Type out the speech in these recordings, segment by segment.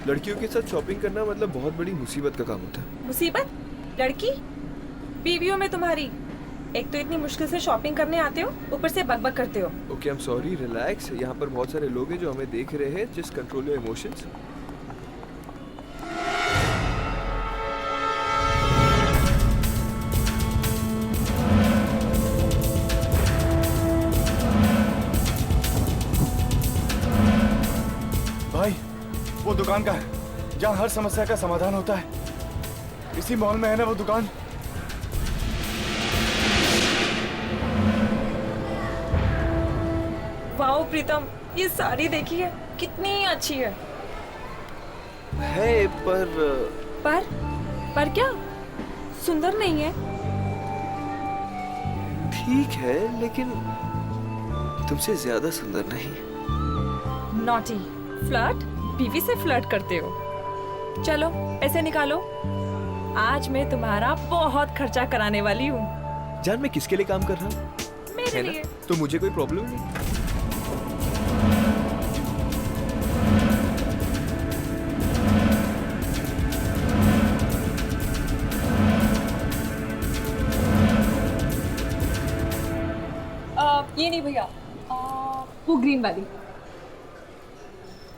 लड़कियों के साथ शॉपिंग करना मतलब बहुत बड़ी मुसीबत का काम होता है। मुसीबत? लड़की? बीवियों में तुम्हारी। एक तो इतनी मुश्किल से शॉपिंग करने आते हो, ऊपर से बकबक करते हो। Okay, I am sorry, relax. यहाँ पर बहुत सारे लोग हैं जो हमें देख रहे हैं। Just control your emotions. भाई, वो दुकान का है जहाँ हर समस्या का समाधान होता है। इसी मॉल में है ना वो दुकान? वाओ प्रीतम, ये साड़ी देखिए कितनी अच्छी है। पर पर क्या? सुंदर नहीं है? ठीक है, लेकिन तुमसे ज्यादा सुंदर नहीं। नॉटी। फ्लर्ट? बीवी से फ्लर्ट करते हो? चलो पैसे निकालो, आज मैं तुम्हारा बहुत खर्चा कराने वाली हूँ। जान, मैं किसके लिए काम कर रहा हूँ? मेरे है ना? लिए। तो मुझे कोई प्रॉब्लम नहीं। ये नहीं भैया, वो ग्रीन वाली।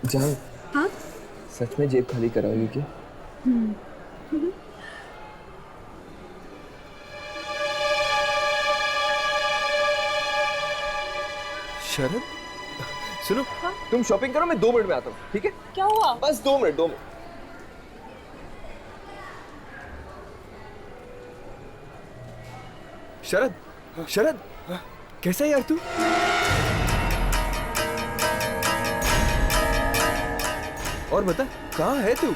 जान, हाँ? सच में जेब खाली कराओगे क्या? शरद, सुनो। हाँ? तुम शॉपिंग करो, मैं 2 मिनट में आता हूँ, ठीक है? क्या हुआ? बस 2 मिनट, 2 मिनट। शरद, शरद, कैसा है यार तू? और बता, कहाँ है तू? ये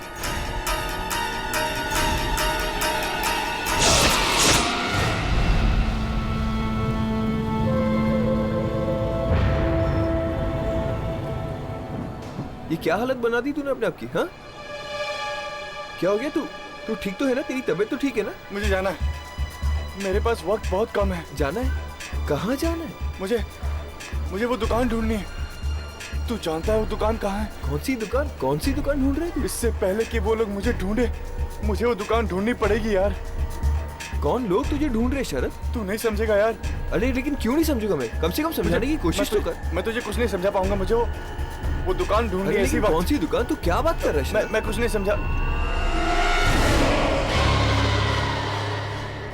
क्या हालत बना दी तूने अपने आप की? हाँ, क्या हो गया? तू ठीक तो है ना? तेरी तबीयत तो ठीक है ना? मुझे जाना है, मेरे पास वक्त बहुत कम है। जाना है? कहाँ जाना है? मुझे वो दुकान ढूंढनी है। तू जानता है वो दुकान कहाँ है? कौन सी दुकान? कौन सी दुकान ढूंढ रहे थे? इससे पहले कि वो लोग मुझे ढूंढे, मुझे वो दुकान ढूंढनी पड़ेगी यार। कौन लोग तुझे ढूंढ रहे शरद? तू नहीं समझेगा यार। अरे लेकिन क्यों नहीं समझूंगा मैं? कम से कम समझाने की कोशिश तो कर। मैं तुझे कुछ नहीं समझा पाऊंगा। मुझे वो दुकान ढूंढनी अरे है। ऐसी लेकिन बात। कौन सी दुकान? तू क्या बात कर रहा है शरद? मैं कुछ नहीं समझा।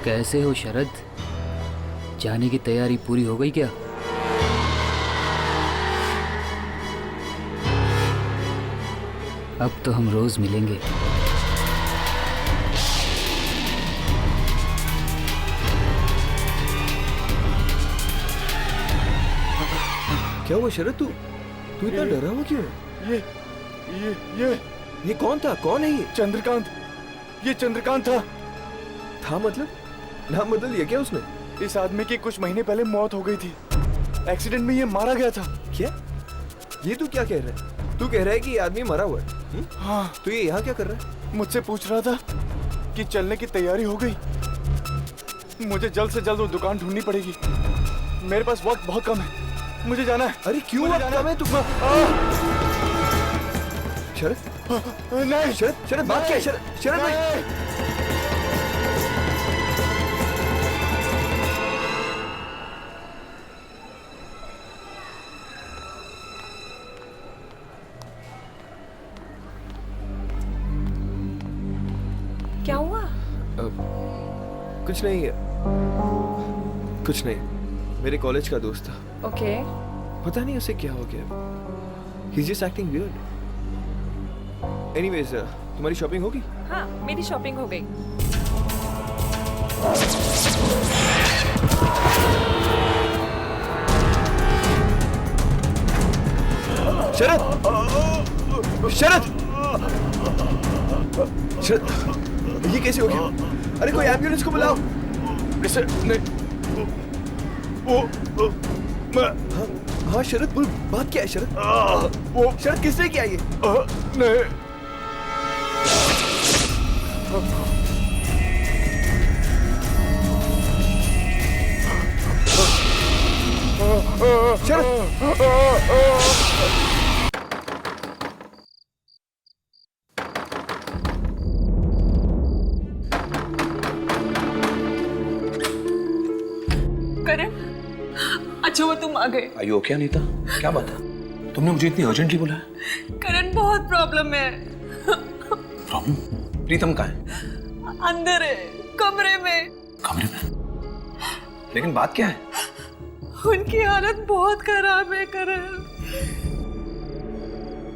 कैसे हो शरद? जाने की तैयारी पूरी हो गई क्या? अब तो हम रोज मिलेंगे। क्या हुआ शरद? तू इतना डरा हुआ क्यों है? ये कौन था? कौन है ये? चंद्रकांत। ये चंद्रकांत था। था मतलब? नाम बदल लिया क्या उसने? इस आदमी की कुछ महीने पहले मौत हो गई थी। एक्सीडेंट में ये मारा गया था। क्या? ये तू क्या कह रहा है? तू कह रहा है कि ये आदमी मरा हुआ है? हाँ। तो ये यहाँ क्या कर रहा है? मुझसे पूछ रहा था कि चलने की तैयारी हो गई। मुझे जल्द से जल्द वो दुकान ढूंढनी पड़ेगी। मेरे पास वक्त बहुत कम है। मुझे जाना है। अरे क्यों वक्त कम है? तू शरद, नहीं शरद बात क्या है? शरद भाई, क्या हुआ? कुछ नहीं है, कुछ नहीं। मेरे कॉलेज का दोस्त था। ओके। पता नहीं उसे क्या हो गया। He's just acting weird. Anyways, तुम्हारी शॉपिंग होगी? हाँ, मेरी शॉपिंग हो गई। शरद! शरद! शरद! ये कैसे हो गया? अरे कोई एम्बुलेंस को बुलाओ। हाँ शरद, बोल, बात क्या है शरद? वो शरद, किसने किया ये? नहीं। करण, अच्छा हुआ तुम आ गए। आयु ओके अनीता, क्या बात है? तुमने मुझे इतनी अर्जेंटली बुलाया? करण बहुत प्रॉब्लम है। प्रॉब्लम? प्रीतम कहाँ है? अंदर है, कमरे में। कमरे में? लेकिन बात क्या है? उनकी हालत बहुत खराब है करण।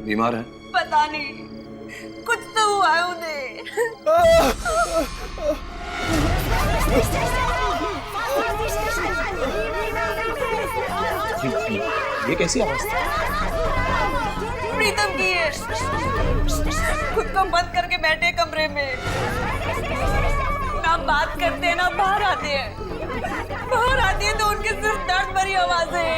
बीमार है? पता नहीं, कुछ तो हुआ है उन्हें। ये कैसी आवाज? प्रीतम की है, खुद को बंद करके बैठे कमरे में, ना बात करते हैं ना बाहर आते हैं। बाहर आती है तो उनके सिर्फ दर्द भरी आवाज है।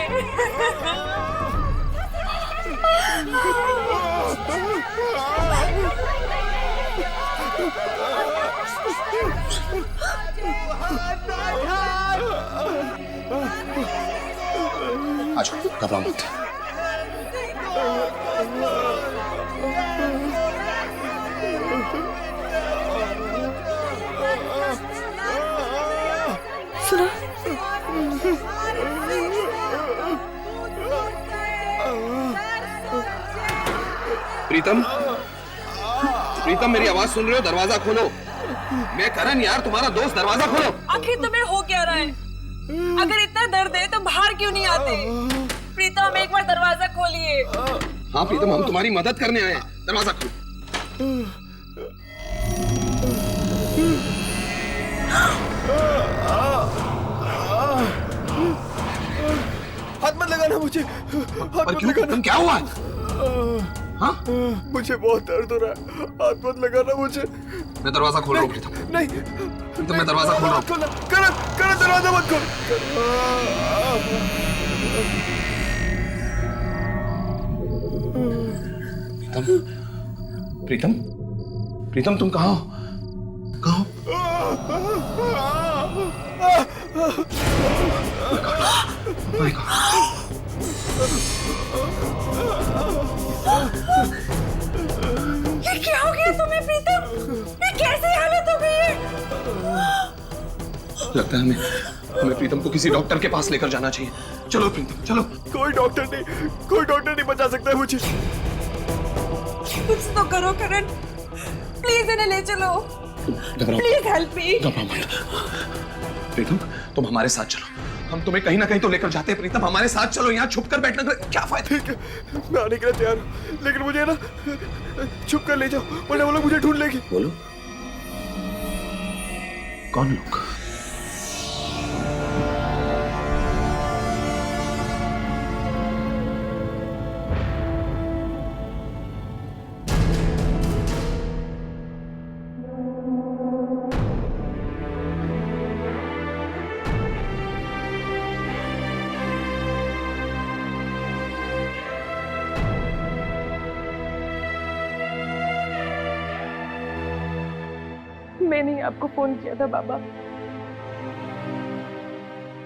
अच्छा घबराओ मत। सुना? प्रीतम, प्रीतम मेरी आवाज सुन रहे हो? दरवाजा खोलो। मैं करण यार, तुम्हारा दोस्त, दरवाजा खोलो। आखिर तुम्हें हो क्या रहा है? अगर इतना दर्द है तो बाहर क्यों नहीं आते? प्रीतम एक बार दरवाजा खोलिए। हाँ प्रीतम, हम तुम्हारी मदद करने आए हैं, दरवाजा खोलो। हाथ मत लगाना मुझे, हाथ मत लगाना। तुम क्या हुआ? हाँ? मुझे बहुत दर्द हो रहा है, हाथ मत लगाना मुझे। मैं दरवाजा खोल रहा हूँ प्रीतम। नहीं प्रीतम मैं दरवाजा खोल रहा हूँ। करण, करण दरवाजा मत खोल। प्रीतम, प्रीतम, प्रीतम तुम कहाँ हो? कहाँ हो? Oh my God. ये क्या हो गया तुम्हें प्रीतम? ये कैसी हालत हो गई है? लगता है हमें प्रीतम को किसी डॉक्टर के पास लेकर जाना चाहिए। चलो प्रीतम चलो। कोई डॉक्टर नहीं बचा सकता है मुझे। कुछ तो करो करण, प्लीज इन्हें ले चलो। Please help me. घबराओ मत प्रीतम, तुम हमारे साथ चलो, हम तुम्हें कहीं ना कहीं तो लेकर जाते हैं। प्रीतम हमारे साथ चलो, यहाँ छुप कर बैठना का क्या फायदा? ठीक है, मैं आने के लिए तैयार हूँ, लेकिन मुझे ना छुप कर ले जाओ, वरना वो लोग मुझे ढूंढ लेगी। बोलो, कौन लोग? मैंने ही आपको फोन किया था बाबा,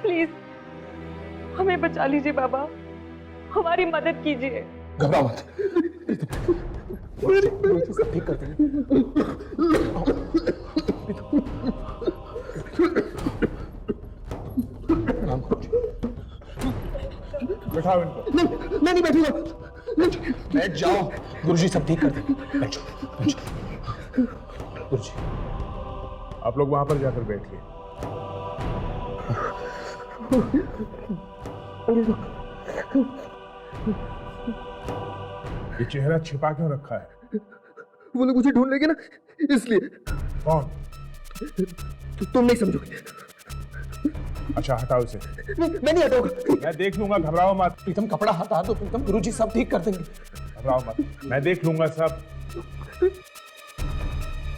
प्लीज हमें बचा लीजिए बाबा, हमारी मदद कीजिए। घबराओ मत, सब ठीक कर देंगे। बैठाओ इनको। मैं नहीं बैठूंगा। बैठ जाओ, गुरुजी सब ठीक कर देंगे। बैठ जाओ गुरुजी। आप लोग वहां पर जाकर बैठिए। ये चेहरा छिपा क्यों रखा है? वो लोग मुझे ढूंढ लेंगे ना, इसलिए। कौन? तुम नहीं समझोगे। अच्छा हटाओ इसे। मैं नहीं हटाऊंगा। मैं देख लूंगा, घबराओ मत। प्रीतम कपड़ा हटा दो प्रीतम, गुरुजी सब ठीक कर देंगे। घबराओ मत, मैं देख लूंगा सब।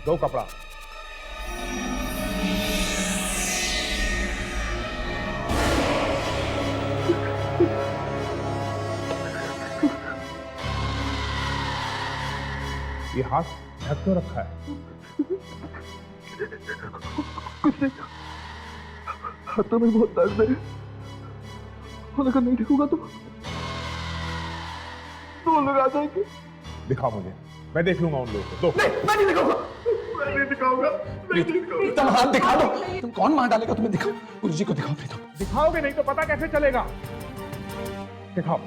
दो कपड़ा। ये हाथ ढक क्यों रखा है? हाथों में बहुत दर्द है, और अगर नहीं ढकूंगा तो वो लोग आ जाएंगे। दिखाओ मुझे, मैं देख लूंगा उन लोगों को। दो। नहीं, मैं नहीं दिखाऊंगा। नहीं दिखाऊंगा। प्रीतम हाथ दिखा दो। तुम कौन मार डालेगा तुम्हें? दिखाओ, गुरुजी को दिखाओ। प्रीतम दिखाओगे नहीं तो पता कैसे चलेगा? दिखाओ।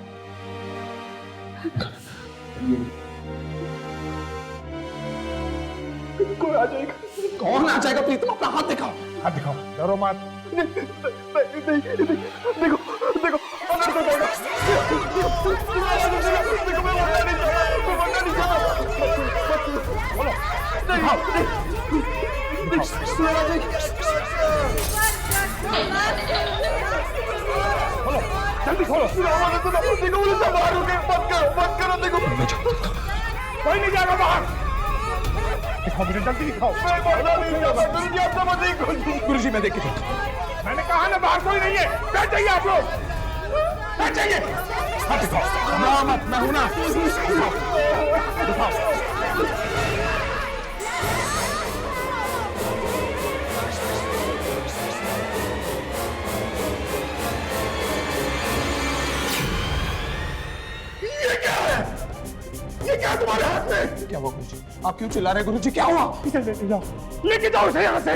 कोई आ जाएगा। कौन आ जाएगा? प्रीतम अपना हाथ दिखाओ। हाथ दिखाओ, डरो मत। देखो देखो अंदर को जाएगा। देखो मैं मरना नहीं चाहता। बोलो दिखाओ। खोलो जल्दी खोलो। देखो मुझे सब बाहर हो गए। मत करो देखो। कोई नहीं जाएगा बाहर। दिखाओ मुझे, जल्दी दिखाओ। मैं मरना नहीं चाहता। गुरुजी आप समझ नहीं। गुरुजी मैं देख के देखता हूं। मैंने कहा ना बाहर कोई नहीं है। क्या चाहिए आप लोग? क्या चाहिए? हाथ दिखाओ। ना मत, मैं हूं ना। दिखाओ। ये क्या है? ये क्या तुम्हारे हाथ में? क्या हुआ गुरुजी? आप क्यों चिल्ला रहे हैं गुरुजी? क्या हुआ? लेके जाओ इसे यहाँ से।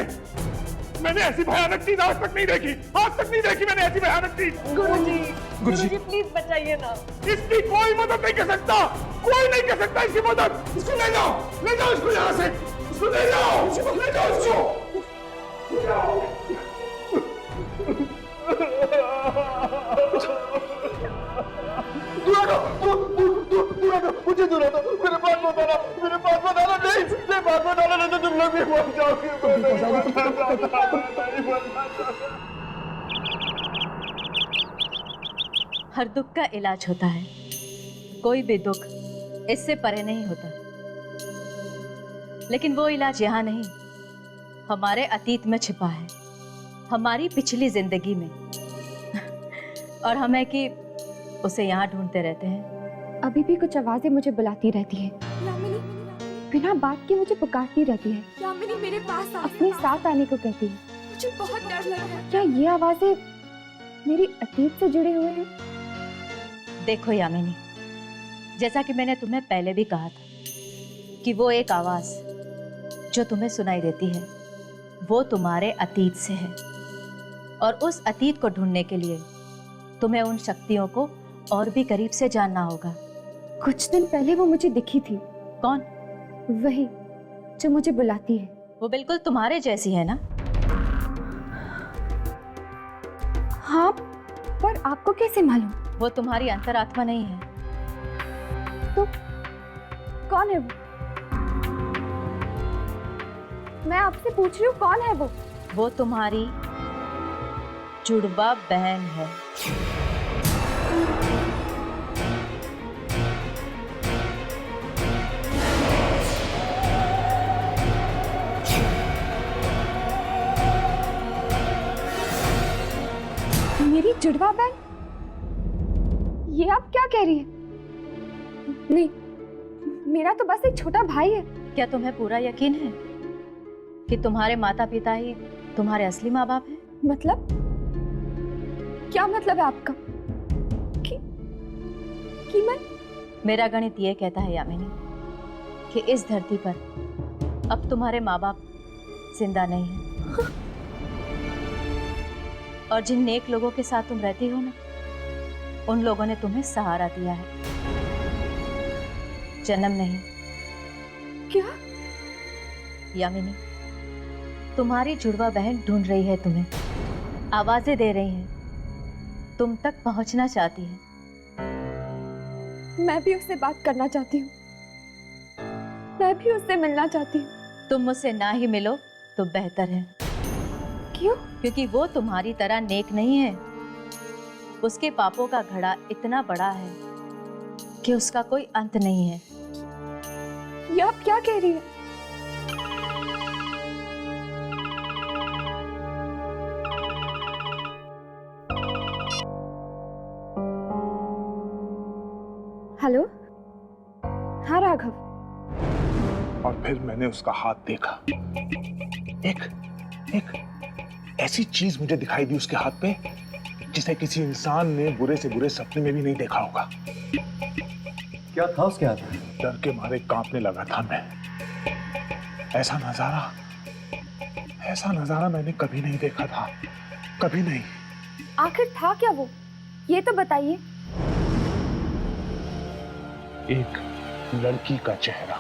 मैंने ऐसी भयानक चीज आज तक नहीं देखी। आज तक नहीं देखी मैंने ऐसी भयानक चीज। गुरुजी प्लीज बचाइए ना। इसकी कोई मदद नहीं कर सकता। कोई नहीं कर सकता इसकी मदद। इसको ले जाओ इसको यहाँ से। इसको ले जाओ इसको। मुझे दूर हटो। मेरे पास बताना नहीं। मेरे पास बताना नहीं तो तुम लोग भी मर जाओगे। हर दुख का इलाज होता है, कोई भी दुख इससे परे नहीं होता। लेकिन वो इलाज यहाँ नहीं, हमारे अतीत में छिपा है, हमारी पिछली जिंदगी में। और हमें कि उसे यहाँ ढूंढते रहते हैं। अभी भी कुछ आवाजें मुझे बुलाती रहती है, बिना बात के मुझे पुकारती रहती है। यामिनी मेरे पास आ, अपने साथ आने को कहती है। मुझे बहुत डर लग रहा है। क्या ये आवाजें मेरी अतीत से जुड़े हुए हैं? देखो यामिनी, जैसा कि मैंने तुम्हें पहले भी कहा था कि वो एक आवाज जो तुम्हें सुनाई देती है वो तुम्हारे अतीत से है। और उस अतीत को ढूंढने के लिए तुम्हें उन शक्तियों को और भी करीब से जानना होगा। कुछ दिन पहले वो मुझे दिखी थी। कौन? वही जो मुझे बुलाती है। वो बिल्कुल तुम्हारे जैसी है ना? हाँ, पर आपको कैसे मालूम? वो तुम्हारी अंतरात्मा नहीं है। तो कौन है वो? मैं आपसे पूछ रही हूँ, कौन है वो? वो तुम्हारी जुड़वा बहन है। मेरी जुड़वा बहन? ये आप क्या कह रही है? नहीं, मेरा तो बस एक छोटा भाई है। क्या तुम्हें पूरा यकीन है कि तुम्हारे माता पिता ही तुम्हारे असली माँ बाप हैं? मतलब? क्या मतलब है आपका? कि मैं? मेरा गणित ये कहता है यामिनी कि इस धरती पर अब तुम्हारे माँ बाप जिंदा नहीं हैं। और जिन नेक लोगों के साथ तुम रहती हो ना, उन लोगों ने तुम्हें सहारा दिया है, जन्म नहीं। क्या? यामिनी, तुम्हारी जुड़वा बहन ढूंढ रही है तुम्हें, आवाजें दे रही है, तुम तक पहुंचना चाहती है। मैं भी उससे बात करना चाहती हूँ। मैं भी उससे मिलना चाहती हूँ। तुम मुझसे ना ही मिलो तो बेहतर है। क्यों? क्योंकि वो तुम्हारी तरह नेक नहीं है। उसके पापों का घड़ा इतना बड़ा है कि उसका कोई अंत नहीं है। ये आप क्या कह रही है? हेलो? हाँ राघव। और फिर मैंने उसका हाथ देखा। एक ऐसी चीज मुझे दिखाई दी उसके हाथ पे जिसे किसी इंसान ने बुरे से बुरे सपने में भी नहीं देखा होगा। क्या था उसके हाथ में? डर के मारे कांपने लगा था मैं। ऐसा नजारा मैंने कभी नहीं देखा था, कभी नहीं। आखिर था क्या वो, ये तो बताइए। एक लड़की का चेहरा।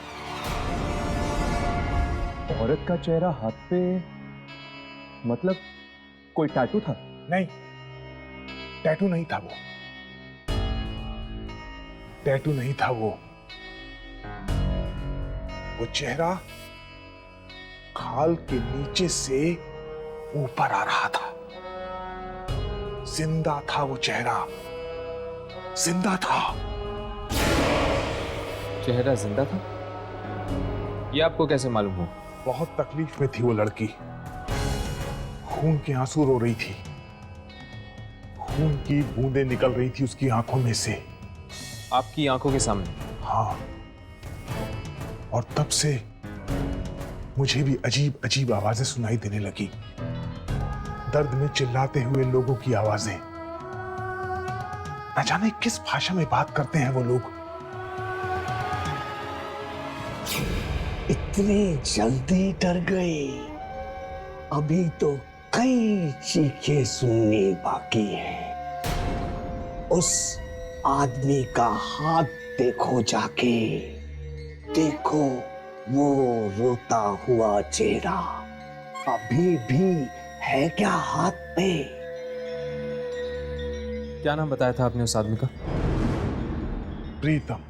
औरत का चेहरा हाथ पे, मतलब कोई टैटू था? नहीं, टैटू नहीं था वो, टैटू नहीं था वो चेहरा खाल के नीचे से ऊपर आ रहा था। जिंदा था वो चेहरा, जिंदा था। चेहरा जिंदा था? ये आपको कैसे मालूम हुआ? बहुत तकलीफ में थी वो लड़की, खून के आंसू रो रही थी, खून की बूंदें निकल रही थी उसकी आंखों में से। आपकी आंखों के सामने? हाँ, और तब से मुझे भी अजीब अजीब आवाजें सुनाई देने लगी, दर्द में चिल्लाते हुए लोगों की आवाजें। न जाने किस भाषा में बात करते हैं वो लोग। इतनी जल्दी डर गए? अभी तो कई चीखें सुननी बाकी है। उस आदमी का हाथ देखो जाके, देखो वो रोता हुआ चेहरा अभी भी है क्या हाथ पे? क्या नाम बताया था आपने उस आदमी का? प्रीतम।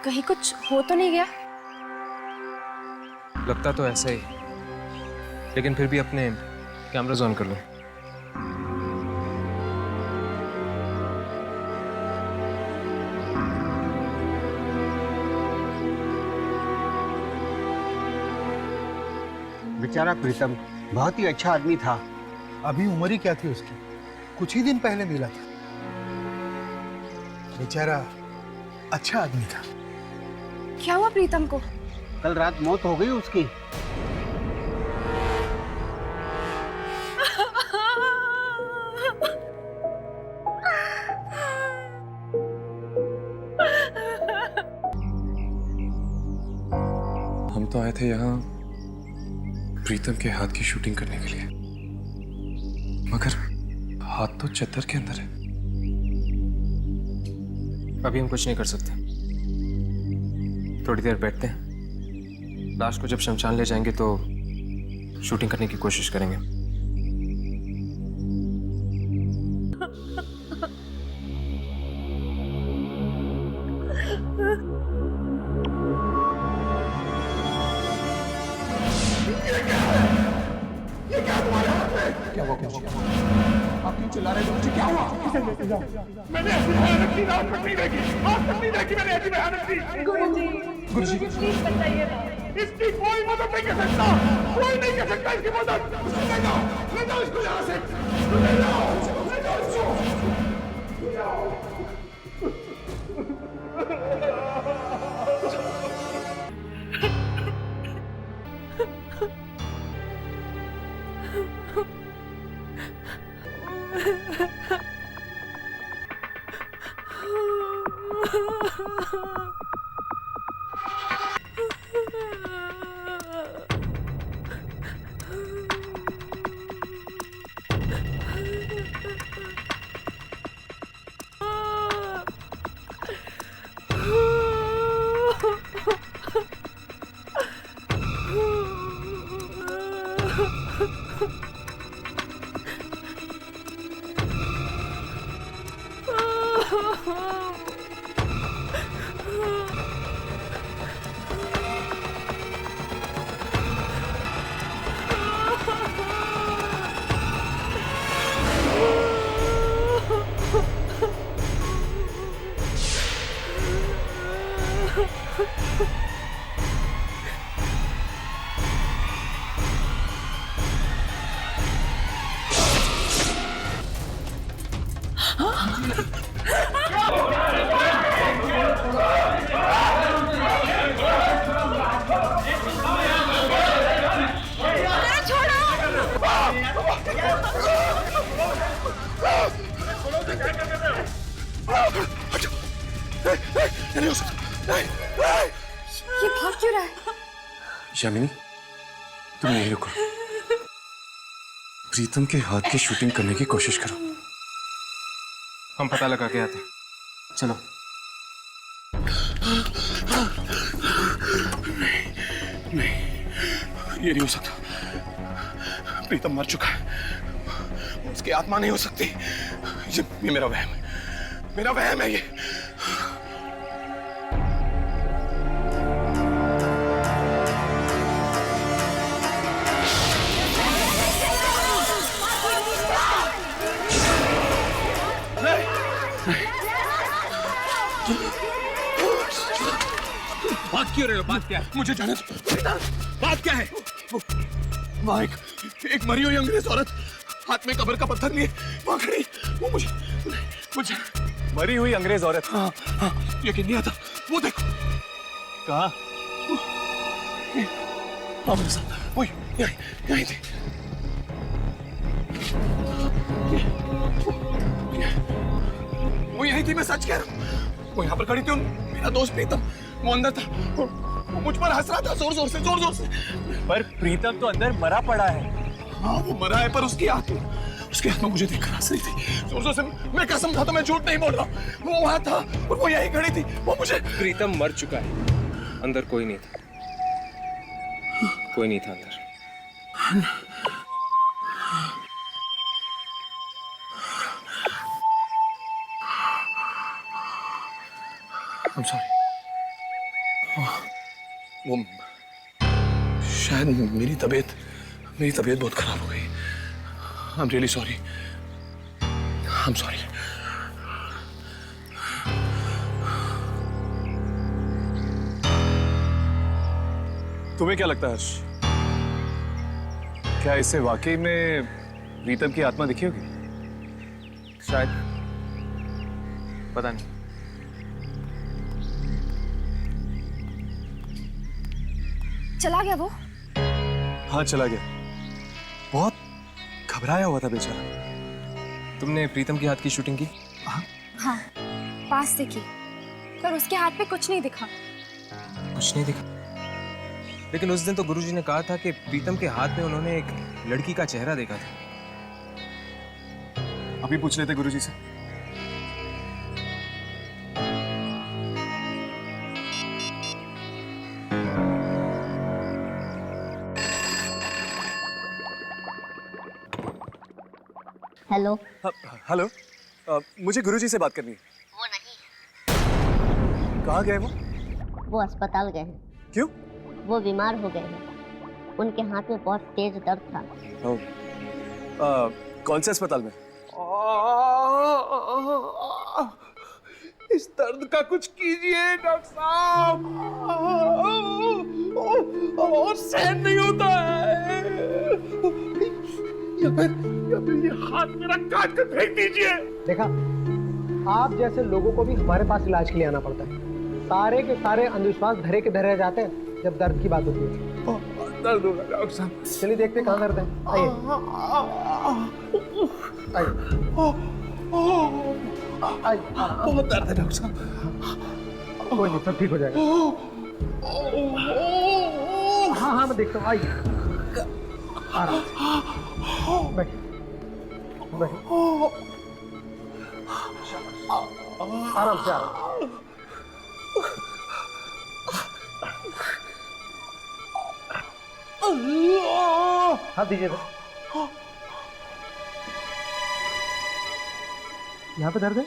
कहीं कुछ हो तो नहीं गया? लगता तो ऐसा ही, लेकिन फिर भी अपने कैमरास ऑन कर लो। बेचारा प्रीतम बहुत ही अच्छा आदमी था। अभी उम्र ही क्या थी उसकी, कुछ ही दिन पहले मिला था। बेचारा अच्छा आदमी था। क्या हुआ प्रीतम को? कल रात मौत हो गई उसकी। हम तो आए थे यहाँ प्रीतम के हाथ की शूटिंग करने के लिए, मगर हाथ तो चद्दर के अंदर है। अभी हम कुछ नहीं कर सकते, थोड़ी देर बैठते हैं। लाश को जब शमशान ले जाएंगे तो शूटिंग करने की कोशिश करेंगे। ये क्या तुम्हारे हाथ में? क्या हुआ? आप क्यों चिल्ला रहे हो? मुझे क्या हुआ? किसे लेके जाओ? मैंने ऐसी भयानक चीज आज तक नहीं देखी, आज तक नहीं देखी मैंने ऐसी भयानक चीज। गुरुजी प्लीज बताइए ना। इसकी कोई मदद नहीं कर सकता, कोई नहीं कर सकता इसकी मदद। ले जाओ इसको यहाँ से, ले जाओ नहीं हो सकता। नहीं, नहीं। ये भाग क्यों रहा है? यामिनी, तुम यहीं रुको। प्रीतम के हाथ की शूटिंग करने की कोशिश करो। हम पता लगा के आते हैं। चलो। नहीं, ये नहीं हो सकता। प्रीतम मर चुका है, उसकी आत्मा नहीं हो सकती। ये मेरा वहम है, मेरा वहम है ये। बात क्यों रहे हो? बात क्या है? मुझे जाने दो। बात क्या है? वहाँ एक मरी हुई अंग्रेज औरत हाथ में कब्र का पत्थर लिए वहाँ खड़ी। वो मुझे मरी हुई अंग्रेज औरत? हाँ, यकीन नहीं आता। वो देखो। कहाँ? हाँ मेरे साथ। वही यहीं थी। वो यहीं थी, मैं सच कह रहा हूँ। वो यहाँ पर खड़ी थी। मेरा दोस्त प्रीतम वो अंदर था। वो मुझ पर हंस रहा था जोर जोर से। पर प्रीतम तो अंदर मरा पड़ा है। हाँ वो मरा है, पर उसकी आत्मा मुझे देखकर हंस रही थी जोर जोर से। मैं कसम खाता, मैं झूठ नहीं बोल रहा। वो वहां था और वो यहीं खड़ी थी। वो मुझे। प्रीतम मर चुका है, अंदर कोई नहीं था। कोई नहीं था अंदर। I'm sorry. वो शायद मेरी तबीयत बहुत खराब हो गई। I'm really sorry. I'm sorry. तुम्हें क्या लगता है हर्ष? क्या इसे वाकई में प्रीतम की आत्मा दिखी होगी? शायद, पता नहीं। चला गया वो? हाँ चला गया। बहुत घबराया हुआ था बेचारा। तुमने प्रीतम के हाथ की शूटिंग की? हाँ, पास से की, पर उसके हाथ पे कुछ नहीं दिखा। कुछ नहीं दिखा? लेकिन उस दिन तो गुरुजी ने कहा था कि प्रीतम के हाथ में उन्होंने एक लड़की का चेहरा देखा था। अभी पूछ लेते गुरुजी से। हेलो। हेलो, मुझे गुरुजी से बात करनी है। वो नहीं। कहाँ गए वो? वो अस्पताल गए हैं। क्यों? वो बीमार हो गए हैं। उनके हाथ में बहुत तेज दर्द था। कौन से अस्पताल में? इस दर्द का कुछ कीजिए डॉक्टर साहब। और सहन नहीं होता है। या फिर ये हाथ मेरा काट कर फेंक दीजिए। देखा, आप जैसे लोगों को भी हमारे पास इलाज के लिए आना पड़ता है। सारे के सारे अंधविश्वास धरे के धरे रह जाते हैं जब दर्द की बात होती है। दर्द होगा डॉक्टर साहब। चलिए देखते कहाँ दर्द है। आइए आइए। बहुत दर्द है डॉक्टर साहब। कोई नहीं, सब ठीक हो जाएगा। हाँ मैं देखता हूँ। आइए आराम से बैठिए। आराम से। हाथ दीजिए। यहाँ पे दर्द है?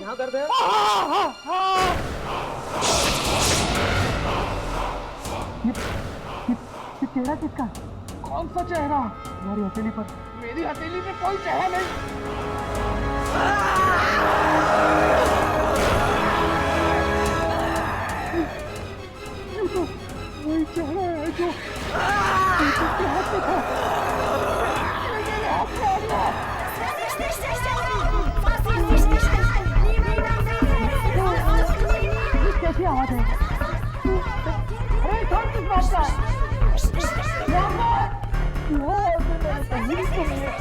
यहाँ दर्द है? ये चेहरा किसका? कौन सा चेहरा? तुम्हारी हथेली पर। मेरी हथेली पे कोई चेहरा नहीं। वही चेहरा है जो के हाथ में था। कैसी आवाज है? अरे कौन किस बात का?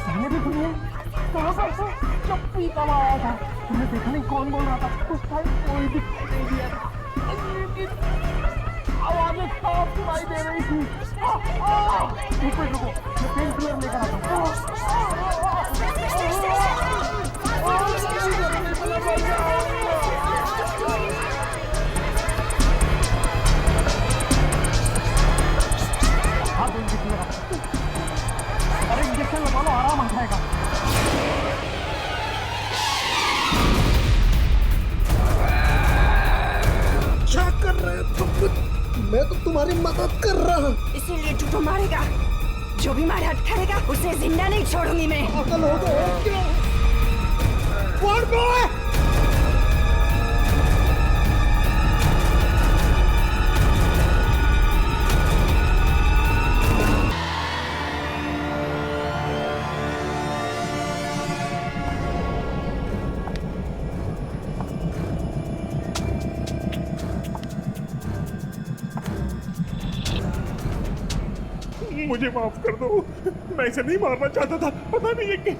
मैंने भी सुनी है। कहाँ पर? जब प्रीतम आया था तुमने देखा नहीं कौन बोल रहा था? उस टाइम कोई दिखाई नहीं दिया था, आवाजें साफ सुनाई दे रही थी। रुको रुको, मैं पेन किलर लेकर आता हूँ। अरे इंजेक्शन लगा लो, आराम आ जाएगा। क्या कर रहे हो तुम? मैं तो तुम्हारी मदद कर रहा हूँ। इसीलिए तू तो मारेगा। जो भी मारे हट करेगा उसे जिंदा नहीं छोड़ूंगी मैं। पागल हो गए क्या? What boy? मुझे माफ कर दो, मैं इसे नहीं मारना चाहता था, पता नहीं है कि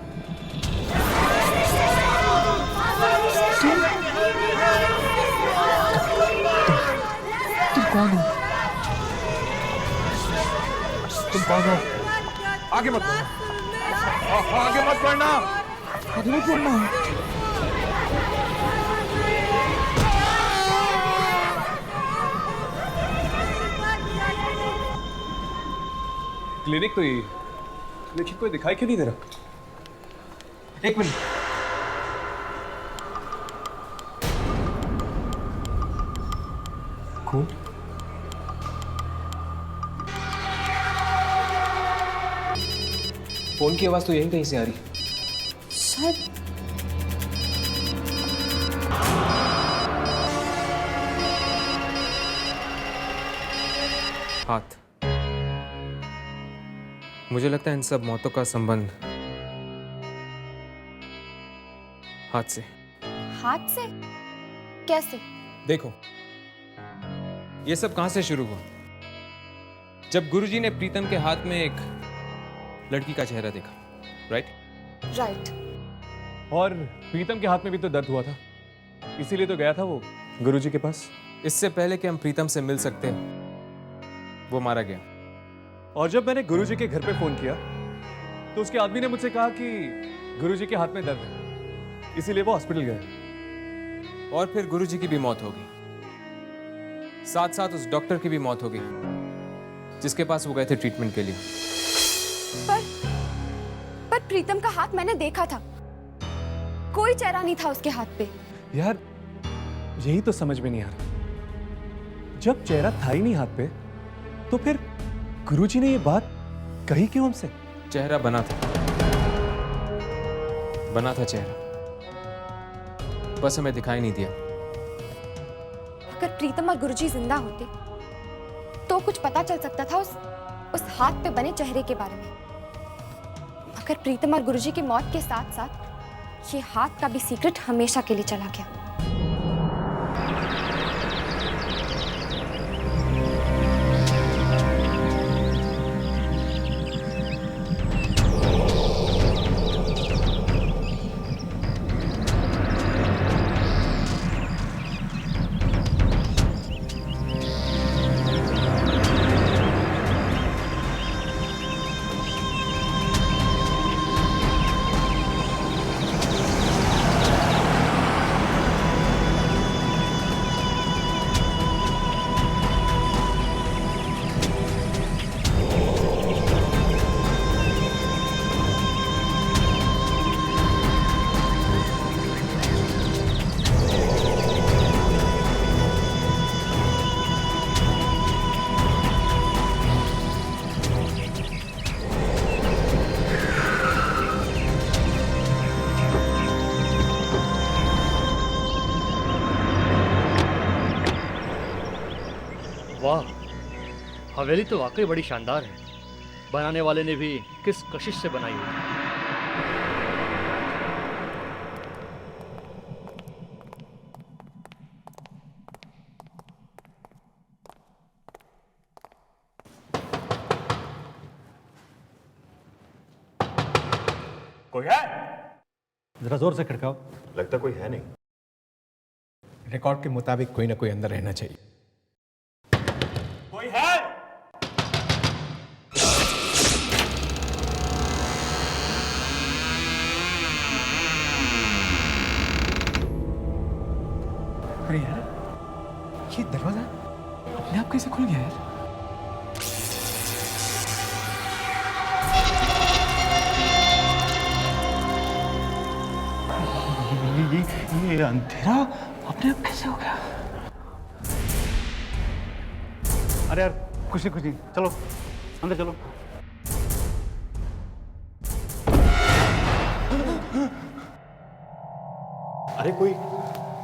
तुम कौन हो? तुम कौन हो? आगे मत बढ़ना, आगे मत बढ़ना, आगे मत बढ़ना। क्लिनिक तो यही है, लेकिन कोई दिखाई क्यों नहीं दे रहा? एक मिनट। खून? फोन की आवाज तो यहीं कहीं से आ रही है। शायद हाथ। मुझे लगता है इन सब मौतों का संबंध हाथ से। हाथ से? कैसे? देखो, ये सब कहां से शुरू हुआ? जब गुरुजी ने प्रीतम के हाथ में एक लड़की का चेहरा देखा, राइट? राइट। और प्रीतम के हाथ में भी तो दर्द हुआ था, इसीलिए तो गया था वो गुरुजी के पास। इससे पहले कि हम प्रीतम से मिल सकते, वो मारा गया। और जब मैंने गुरुजी के घर पे फोन किया तो उसके आदमी ने मुझसे कहा कि गुरुजी के हाथ में दर्द है, इसीलिए वो हॉस्पिटल गए। और फिर गुरुजी की भी मौत हो गई, साथ साथ उस डॉक्टर की भी मौत हो गई जिसके पास वो गए थे ट्रीटमेंट के लिए। पर प्रीतम का हाथ मैंने देखा था, कोई चेहरा नहीं था उसके हाथ पे। यार यही तो समझ में नहीं आ रहा, जब चेहरा था ही नहीं हाथ पे तो फिर गुरुजी ने ये बात कही क्यों हमसे? चेहरा बना था चेहरा, बस हमें दिखाई नहीं दिया। अगर प्रीतम और गुरुजी जिंदा होते तो कुछ पता चल सकता था उस हाथ पे बने चेहरे के बारे में। मगर प्रीतम और गुरुजी की मौत के साथ साथ ये हाथ का भी सीक्रेट हमेशा के लिए चला गया। वाह, हवेली तो वाकई बड़ी शानदार है। बनाने वाले ने भी किस कशिश से बनाई होगी। कोई है? जरा जोर से खड़काओ। लगता कोई है नहीं। रिकॉर्ड के मुताबिक कोई ना कोई अंदर रहना चाहिए। कोई है? अरे यार, ये दरवाजा अपने आप कैसे खुल गया यार? ये अंधेरा अपने आप कैसे हो गया? अरे यार कुछ नहीं, चलो अंदर चलो। अरे कोई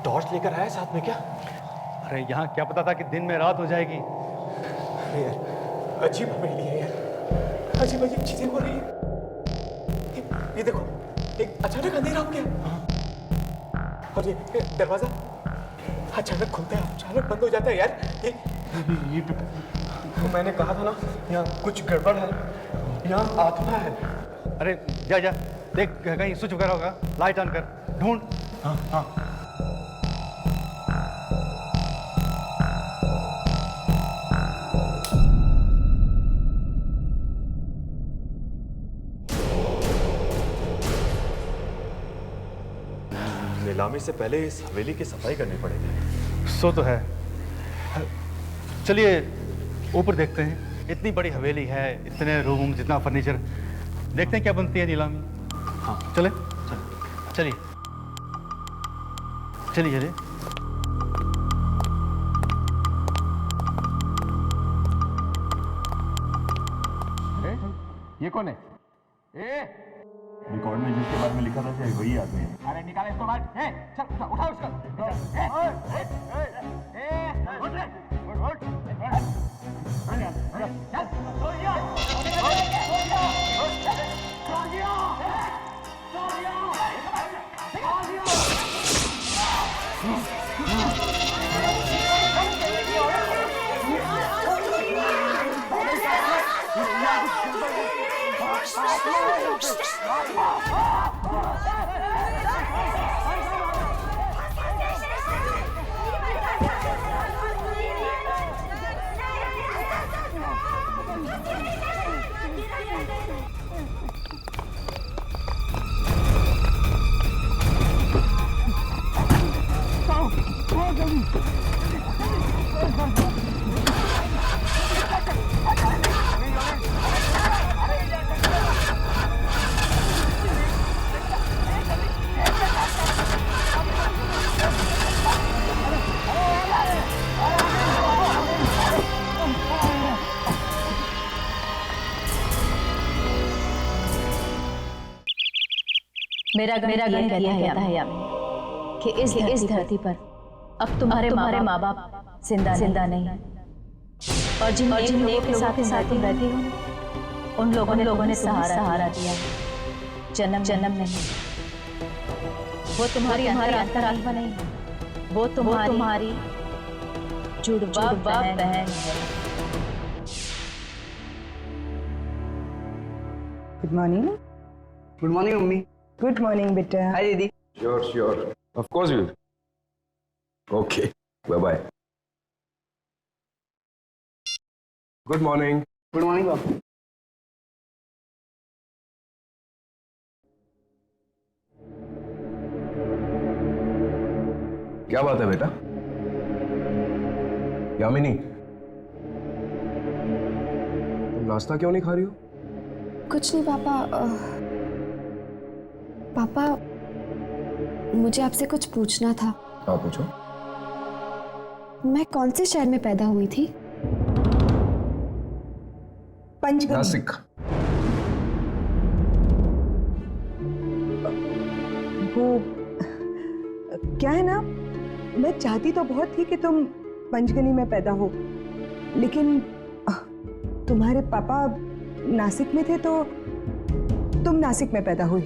टॉर्च लेकर आया साथ में क्या? अरे यहाँ क्या पता था कि दिन में रात हो जाएगी। अरे यार अजीब हवेली है यार, अजीब अजीब चीजें हो रही है। ये देखो, एक अचानक अंधेरा हो गया और ये दरवाजा अचानक खुलता है, अचानक बंद हो जाता है यार। ये तो मैंने कहा था ना, यहाँ कुछ गड़बड़ है, यहाँ आत्मा है। अरे जा जा देख, कहीं स्विच वगैरह होगा, लाइट ऑन कर, ढूंढ। हाँ हाँ। नीलामी से पहले इस हवेली की सफाई करनी पड़ेगी। सो तो है। चलिए ऊपर देखते हैं। इतनी बड़ी हवेली है, इतने रूम, जितना फर्नीचर, देखते हैं क्या बनती है नीलामी। हाँ चले चलिए चलिए चलिए। ये कौन है? रिकॉर्ड में जिसके बारे में लिखा था शायद वही आदमी है। अरे निकाले इसको बाहर। चल उठाओ उसको। मेरा गण किया है यामिनी कि इस धरती पर अब तुम्हारे माँ बाप जिंदा नहीं, और जिन लोगों के साथ तुम रहती हो, उन लोगों ने सहारा दिया, जन्म नहीं। वो तुम्हारी अंतरात्मा नहीं, वो तुम्हारी जुड़वा बहन है। Good morning. Good morning mummy. Good morning बेटा। हाय दीदी। Sure. Of course you will. Okay. Bye-bye. Good morning. Good morning बाबू। क्या बात है बेटा? यामिनी, तुम नाश्ता क्यों नहीं खा रही हो? कुछ नहीं पापा। पापा मुझे आपसे कुछ पूछना था। हाँ पूछो। मैं कौन से शहर में पैदा हुई थी? पंचगनी। नासिक। वो क्या है ना, मैं चाहती तो बहुत थी कि तुम पंचगनी में पैदा हो, लेकिन तुम्हारे पापा नासिक में थे तो तुम नासिक में पैदा हुई।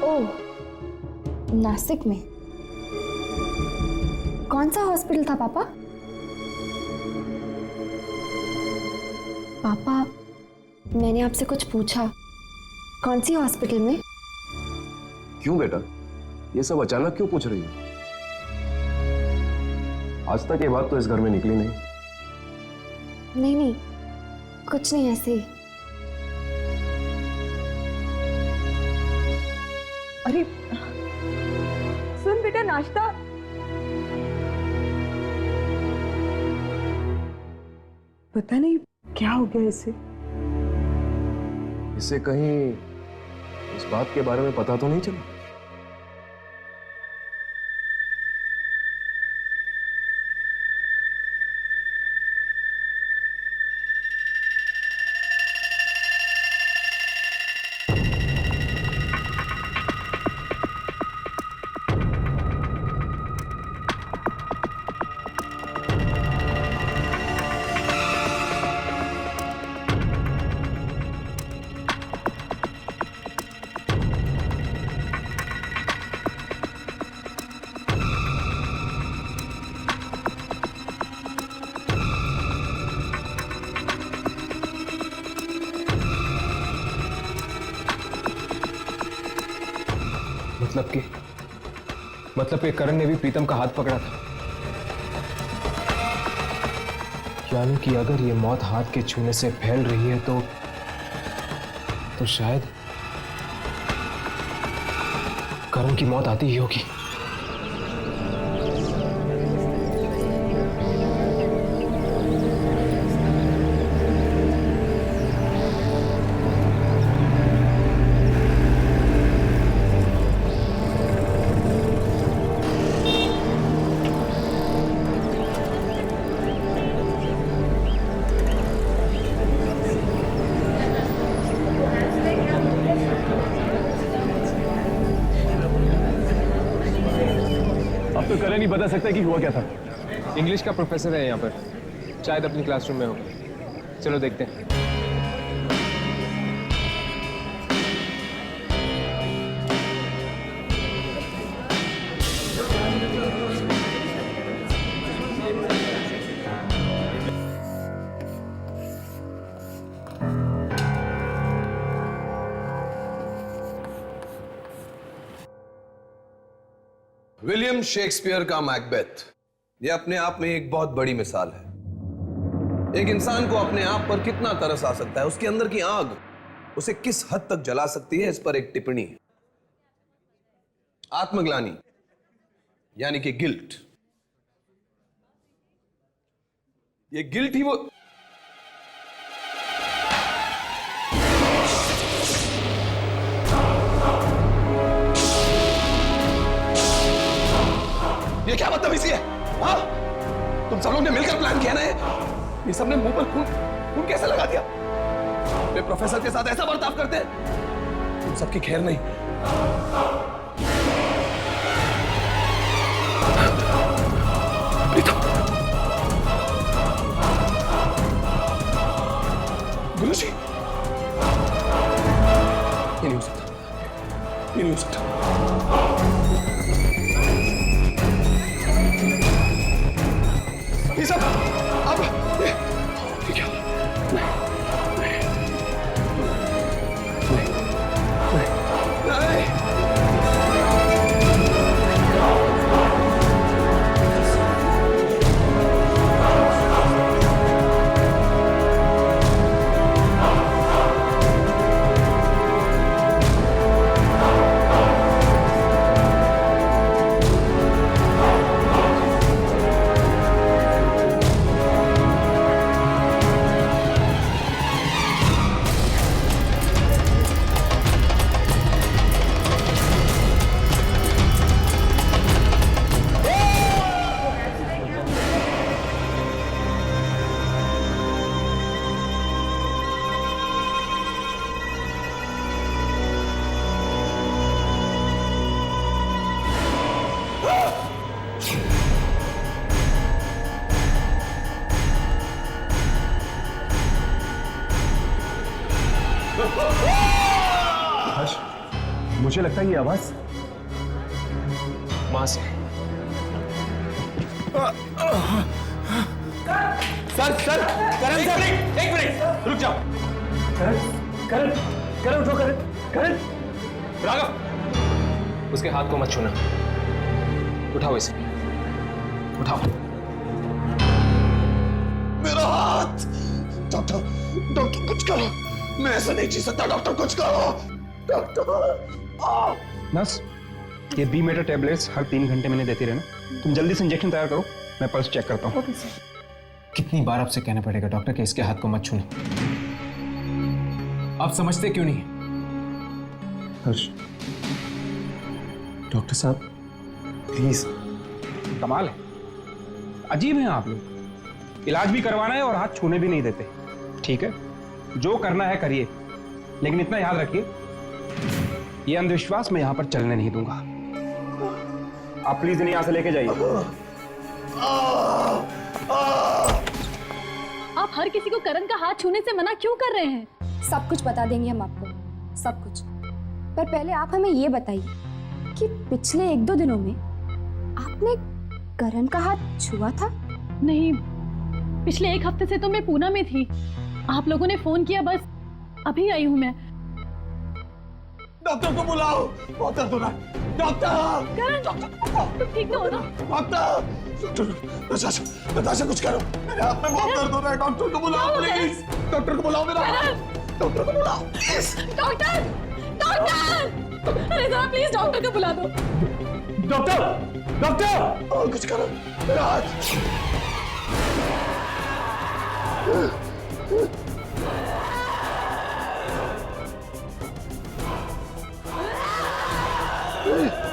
ओह, नासिक में कौन सा हॉस्पिटल था पापा? पापा मैंने आपसे कुछ पूछा कौन सी हॉस्पिटल में? क्यों बेटा, ये सब अचानक क्यों पूछ रही हो? आज तक ये बात तो इस घर में निकली नहीं। नहीं, कुछ नहीं, ऐसे ही। अरे सुन बेटा, नाश्ता। पता नहीं क्या हो गया इसे। इसे कहीं इस बात के बारे में पता तो नहीं चला? मतलब कि करण ने भी प्रीतम का हाथ पकड़ा था। यानी कि अगर ये मौत हाथ के छूने से फैल रही है तो शायद करण की मौत आती ही होगी। तो करण नहीं बता सकता कि हुआ क्या था। इंग्लिश का प्रोफेसर है यहाँ पर, शायद अपनी क्लासरूम में होगा। चलो देखते हैं। विलियम शेक्सपियर का मैकबेथ, यह अपने आप में एक बहुत बड़ी मिसाल है। एक इंसान को अपने आप पर कितना तरस आ सकता है, उसके अंदर की आग उसे किस हद तक जला सकती है, इस पर एक टिप्पणी है। आत्मग्लानि यानी कि गिल्ट। ये गिल्ट ही वो ये क्या बदतमीजी है? हाँ, तुम सब लोग ने मिलकर प्लान किया ना ये सबने मुंह पर खून कैसे लगा दिया? वे प्रोफेसर के साथ ऐसा बर्ताव करते हैं? तुम सबकी खैर नहीं। गुरुजी, ये नहीं हो सकता, ये नहीं हो सकता। ये सब अब क्या? नहीं। हर्ष, मुझे लगता है ये आवाज मां से। सर, करण सर, एक मिनट रुक जाओ। करण उठो करण। करण, राघव, उसके हाथ को मत छूना। उठाओ इसे, उठाओ। मेरा हाथ! डॉक्टर, डॉक्टर कुछ करो, मैं ऐसा नहीं जी सकता। डॉक्टर कुछ करो, डॉक्टर। नर्स, ये B-मेटर टैबलेट्स हर 3 घंटे में देती रहना। तुम जल्दी से इंजेक्शन तैयार करो, मैं पल्स चेक करता हूँ। Okay sir. कितनी बार आपसे कहना पड़ेगा डॉक्टर कि इसके हाथ को मत छूना? आप समझते क्यों नहीं? हर्ष, डॉक्टर साहब प्लीज। कमाल है, अजीब हैं आप लोग। इलाज भी करवाना है और हाथ छूने भी नहीं देते। ठीक है, जो करना है करिए, लेकिन इतना याद रखिए, ये अंधविश्वास मैं यहां पर चलने नहीं दूंगा। आप प्लीज इन्हें यहां से लेके जाइए। आप हर किसी को करण का हाथ छूने से मना क्यों कर रहे हैं? सब कुछ बता देंगे हम आपको, सब कुछ। पर पहले आप हमें ये बताइए कि पिछले 1-2 दिनों में आपने करण का हाथ छुआ था? नहीं, पिछले 1 हफ्ते से तो मैं पूना में थी। आप लोगों ने फोन किया, बस अभी आई हूँ मैं। डॉक्टर को बुलाओ, बहुत दर्द हो रहा है। डॉक्टर! करण, तुम ठीक तो हो ना? डॉक्टर! नताशा कुछ करो, मेरे हाथ में बहुत दर्द हो रहा है। डॉक्टर को बुलाओ प्लीज। डॉक्टर को बुलाओ, मेरा डॉक्टर को बुलाओ प्लीज। डॉक्टर! डॉक्टर! अरे जरा प्लीज डॉक्टर को बुला दो। डॉक्टर! डॉक्टर! और कुछ करो, मेरा हाथ।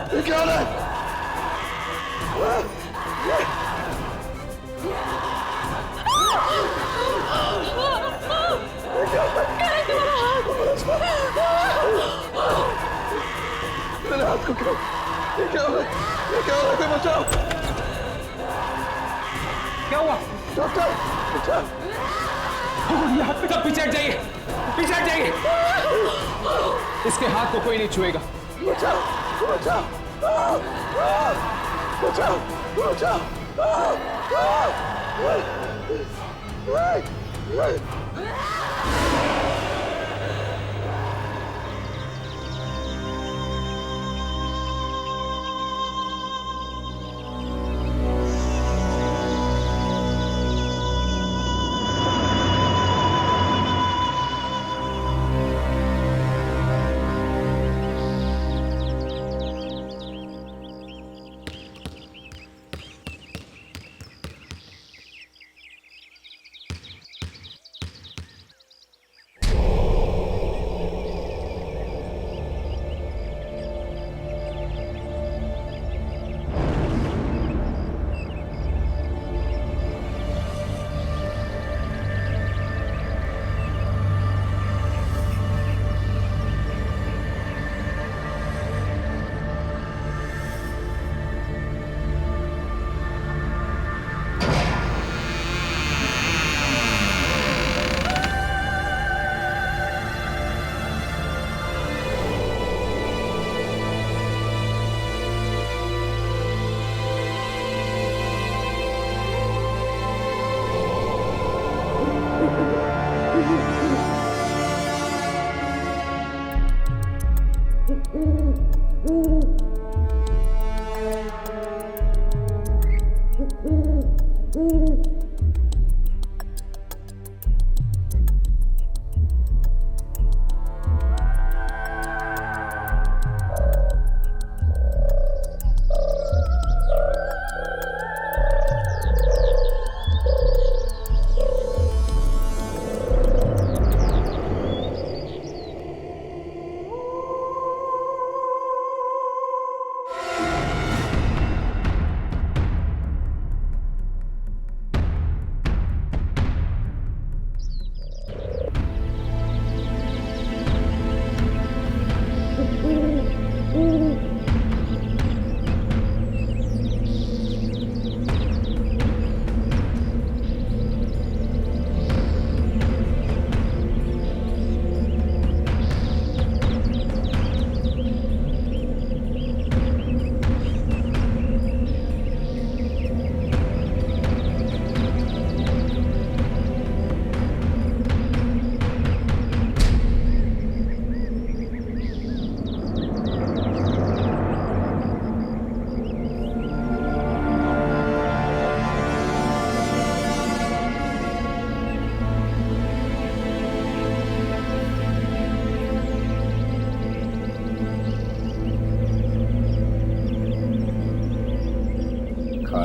ये क्या हो रहा है? मेरे हाथ को क्यों? ये क्या हो रहा है? ये क्या हो रहा है? कोई बचाओ! क्या हुआ? डॉक्टर! बचाओ! ये हाथ पे पीछे हट जाइए, पीछे हट जाइए। इसके हाथ को कोई नहीं छुएगा। बचाओ! बचाओ! बचाओ! बचाओ!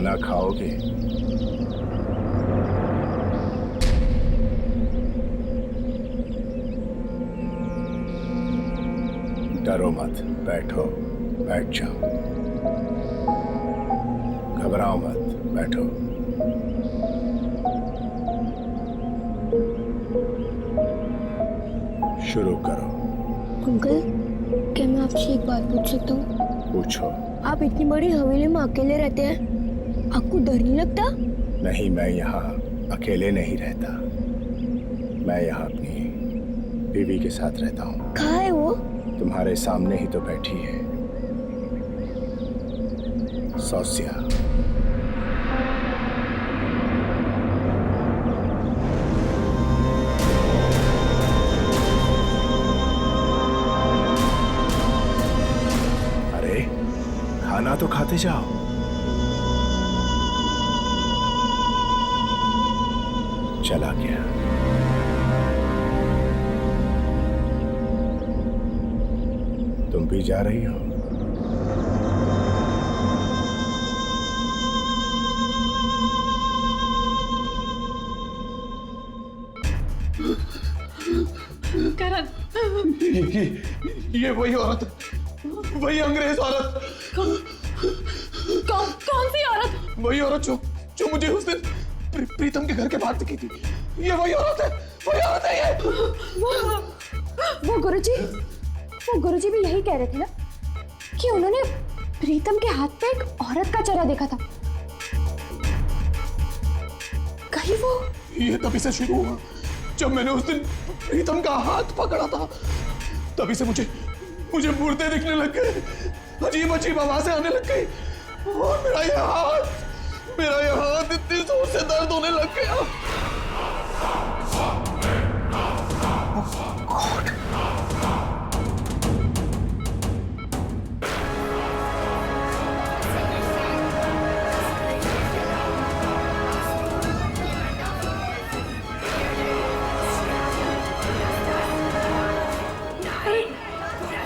खाना खाओगे? डरो मत, बैठो, बैठ जाओ। घबराओ मत, बैठो। शुरू करो। अंकल, क्या मैं आपसे एक बात पूछ सकता हूँ? पूछो। आप इतनी बड़ी हवेली में अकेले रहते हैं, आपको डर नहीं लगता? नहीं, मैं यहाँ अकेले नहीं रहता। मैं यहाँ अपनी बीवी के साथ रहता हूँ। कहाँ है वो? तुम्हारे सामने ही तो बैठी है, सौस्या। अरे खाना तो खाते जाओ। चला गया। तुम भी जा रही हो? करण, ये वही औरत, वही अंग्रेज औरत। कौन सी औरत? वही औरत जो मुझे उस दिन प्रीतम के घर के बाहर दिखी थी। ये वही औरत है, वही औरत है ये। वो गुरुजी भी यही कह रहे थे ना कि उन्होंने प्रीतम के हाथ पे एक औरत का चेहरा देखा था। कहीं वो ये तभी से शुरू हुआ जब मैंने उस दिन प्रीतम का हाथ पकड़ा था। तभी से मुझे मुर्दे दिखने लग गए, अजीब अजीब आवाजें आने लग गई और मेरा ये हाथ इतनी जोर से दर्द होने लग गया।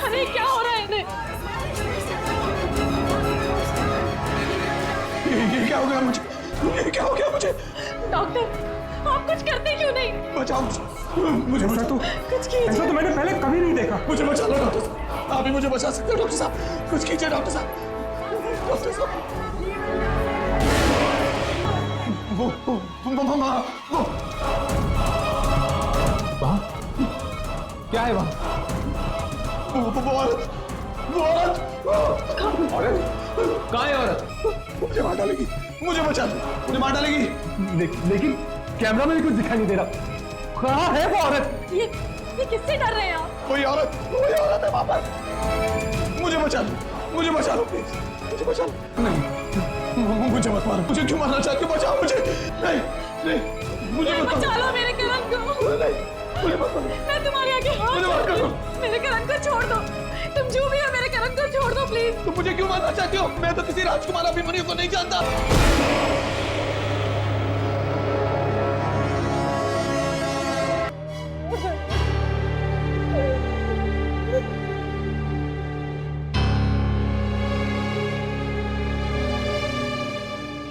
अरे क्या हो रहा है इन्हें? ये क्या हो गया मुझे? ये क्या हो गया मुझे? डॉक्टर, आप कुछ करते क्यों नहीं? बचाओ मुझे बचा दो। कुछ कीजिए। ऐसा तो मैंने पहले कभी नहीं देखा। मुझे बचा लो डॉक्टर साहब, आप ही मुझे बचा सकते हो डॉक्टर साहब। कुछ कीजिए डॉक्टर साहब। डॉक्टर साहब, वो वहाँ क्या है? वहाँ वो औरत कहाँ है औरत? मुझे मार डालेगी, मुझे बचा लो, मुझे मार डालेगी। लेकिन कैमरा में भी कुछ दिखाई नहीं दे रहा। कहाँ है वो औरत? ये किससे डर रहे हैं आप? वही औरत है वापस। मुझे बचा लो प्लीज, मुझे बचा लो। नहीं, मुझे मत मारो, मुझे क्यों मारना चाहते हो? बचाओ मुझे। नहीं, मुझे मत बचा लो मेरे करण को। मुझे मत मारो। मैं तुम्हारे आगे हाथ जोड़ती हूँ, मेरे करण को छोड़ दो। तुम जो भी हो मेरे करण को छोड़ दो प्लीज। तुम मुझे क्यों मारना चाहती हो? मैं तो किसी राजकुमार अभिमन्यु को नहीं जानता।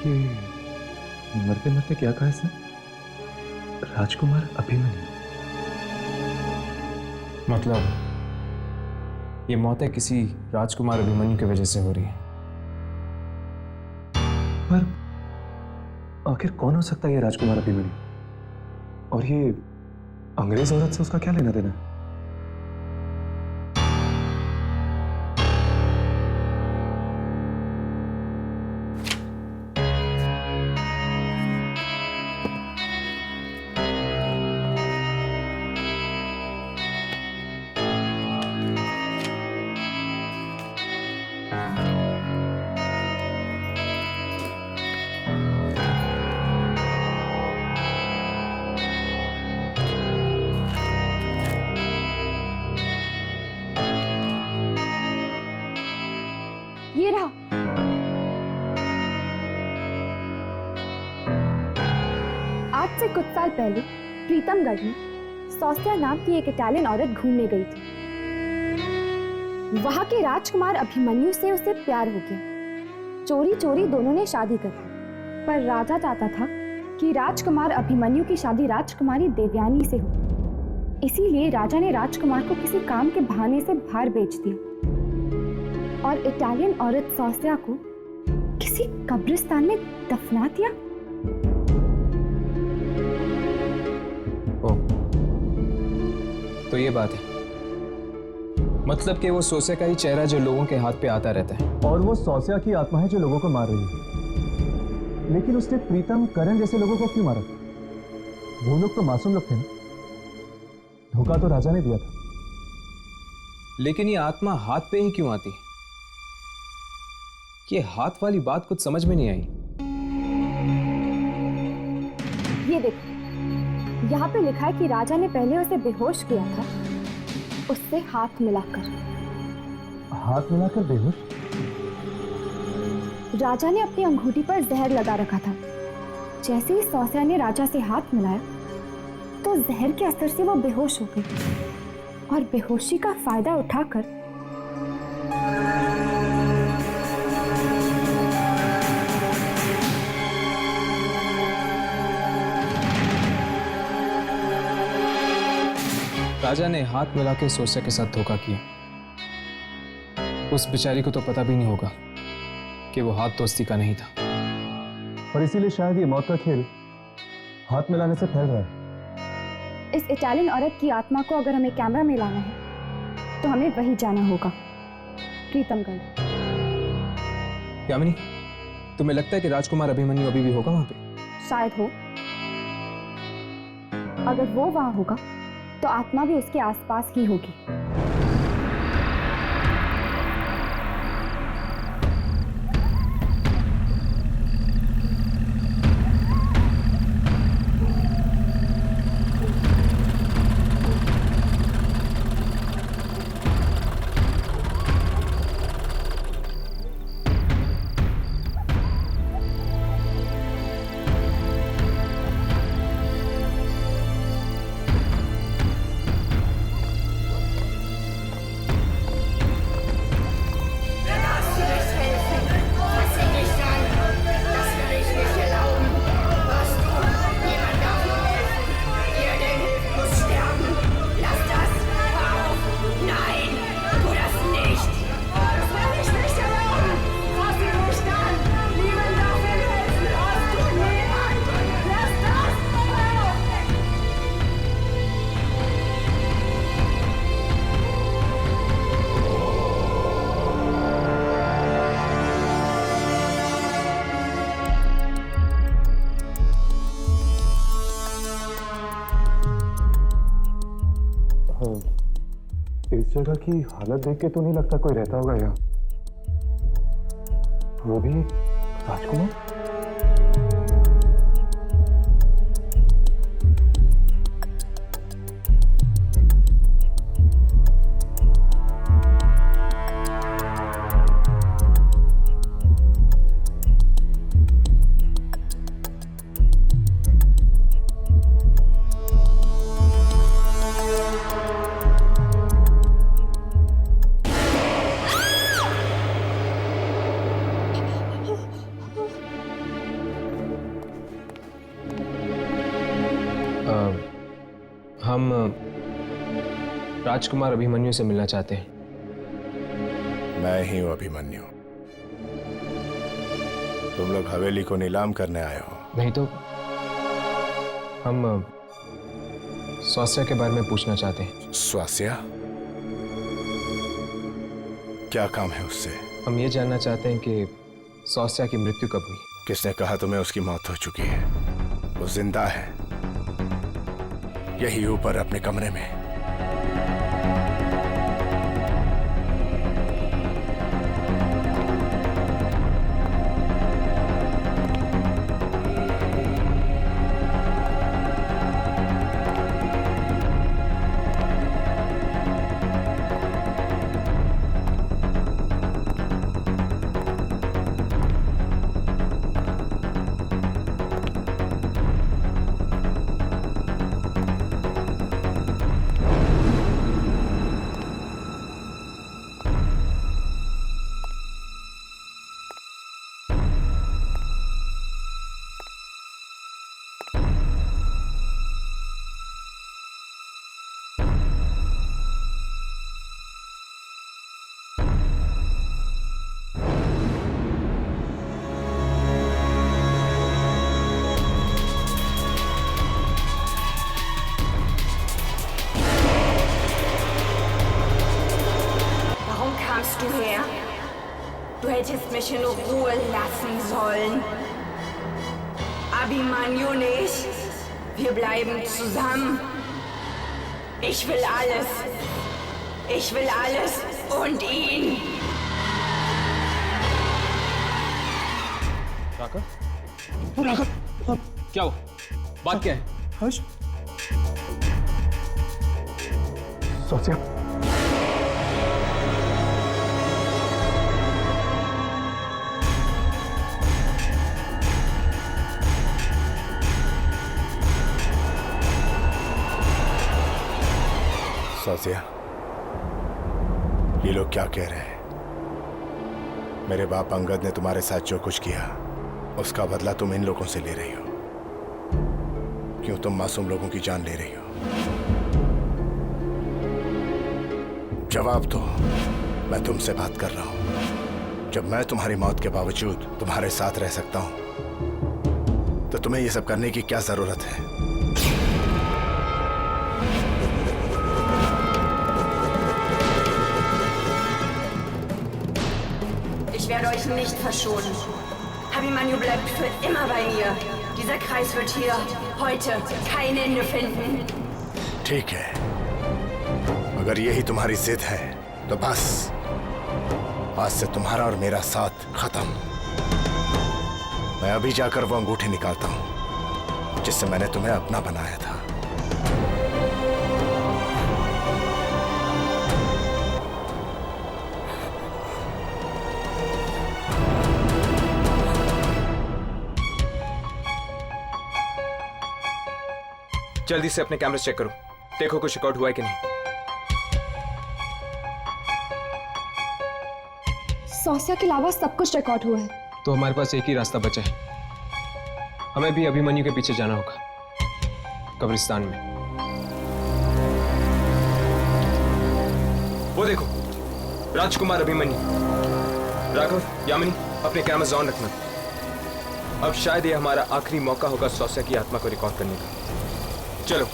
ये मरते मरते क्या कहा इसने? राजकुमार अभिमन्यु। मतलब ये मौतें किसी राजकुमार अभिमन्यु की वजह से हो रही है। पर आखिर कौन हो सकता है ये राजकुमार अभिमन्यु? और ये अंग्रेज औरत से उसका क्या लेना देना है? ये रहा। आज से कुछ साल पहले प्रीतमगढ़ में सौस्या नाम की एक इटालियन औरत घूमने गई थी। वहां के राजकुमार अभिमन्यु से उसे प्यार हो गया। चोरी चोरी दोनों ने शादी कर ली। पर राजा चाहता था कि राजकुमार अभिमन्यु की शादी राजकुमारी देवयानी से हो। इसीलिए राजा ने राजकुमार को किसी काम के बहाने से बाहर भेज दिया और इटालियन औरत सौस्या को किसी कब्रिस्तान में दफना दिया। ओ, तो ये बात है, मतलब कि वो सोसिया का ही चेहरा जो लोगों के हाथ पे आता रहता है। और वो सौस्या की आत्मा है जो लोगों को मार रही है। लेकिन उसने प्रीतम, करण जैसे लोगों को क्यों मारा? वो लोग तो मासूम लोग थे ना। धोखा तो राजा ने दिया था। लेकिन ये आत्मा हाथ पे ही क्यों आती है? ये हाथ वाली बात कुछ समझ में नहीं आई। ये देखो, यहाँ पे लिखा है कि राजा ने पहले उसे बेहोश किया था, उससे हाथ मिलाकर। हाथ मिलाकर बेहोश? राजा ने अपनी अंगूठी पर जहर लगा रखा था। जैसे ही सौस्या ने राजा से हाथ मिलाया तो जहर के असर से वो बेहोश हो गई और बेहोशी का फायदा उठाकर राजा ने हाथ मिला के सोसिया के साथ धोखा किया। उस बेचारी को तो पता भी नहीं होगा कि वो हाथ दोस्ती का नहीं था। और इसीलिए शायद ये मौत का खेल हाथ मिलाने से फैल रहा है। इस इटालियन औरत की आत्मा को अगर हमें कैमरा में लाना है तो हमें वही जाना होगा, प्रीतमगढ़। यामिनी, तुम्हें लगता है कि राजकुमार अभिमन्यु अभी भी होगा वहां पे? शायद हो। अगर वो वहां होगा तो आत्मा भी उसके आसपास ही होगी। इस जगह की हालत देख के तो नहीं लगता कोई रहता होगा यहाँ। वो भी राजकुमार। हम राजकुमार अभिमन्यु से मिलना चाहते हैं। मैं ही हूं अभिमन्यु। तुम लोग हवेली को नीलाम करने आए हो? नहीं तो हम स्वास्या के बारे में पूछना चाहते हैं। स्वास्या? क्या काम है उससे? हम ये जानना चाहते हैं कि स्वास्या की मृत्यु कब हुई। किसने कहा तुम्हें उसकी मौत हो चुकी है? वो जिंदा है, यही ऊपर अपने कमरे में। hättest mich in Ruhe lassen sollen. Abhimanyu nicht. Wir bleiben zusammen. Ich will alles. Ich will alles und ihn. राका? राका? क्या हुआ? बात क्या है? हर्ष? सोचिया सौसिया, ये लोग क्या कह रहे हैं? मेरे बाप अंगद ने तुम्हारे साथ जो कुछ किया उसका बदला तुम इन लोगों से ले रही हो। क्यों तुम मासूम लोगों की जान ले रही हो? जवाब दो। मैं तुमसे बात कर रहा हूं। जब मैं तुम्हारी मौत के बावजूद तुम्हारे साथ रह सकता हूं तो तुम्हें ये सब करने की क्या जरूरत है? Ich werde euch nicht verschonen. Abhimanyu bleibt für immer bei mir. Dieser Kreis wird hier heute kein Ende finden. ठीक है, अगर यही तुम्हारी जिद है तो बस आज से तुम्हारा और मेरा साथ खत्म। मैं अभी जाकर वो अंगूठी निकालता हूं जिससे मैंने तुम्हें अपना बनाया था। जल्दी से अपने कैमरे चेक करो, देखो कुछ रिकॉर्ड हुआ है कि नहीं। सौसिया के अलावा सब कुछ रिकॉर्ड हुआ है। तो हमारे पास एक ही रास्ता बचा है, हमें भी अभिमन्यु के पीछे जाना होगा, कब्रिस्तान में। वो देखो, राजकुमार अभिमन्यु। राघव, यामिनी, अपने कैमरास ऑन रखना। अब शायद ये हमारा आखिरी मौका होगा सौसिया की आत्मा को रिकॉर्ड करने का। चलो।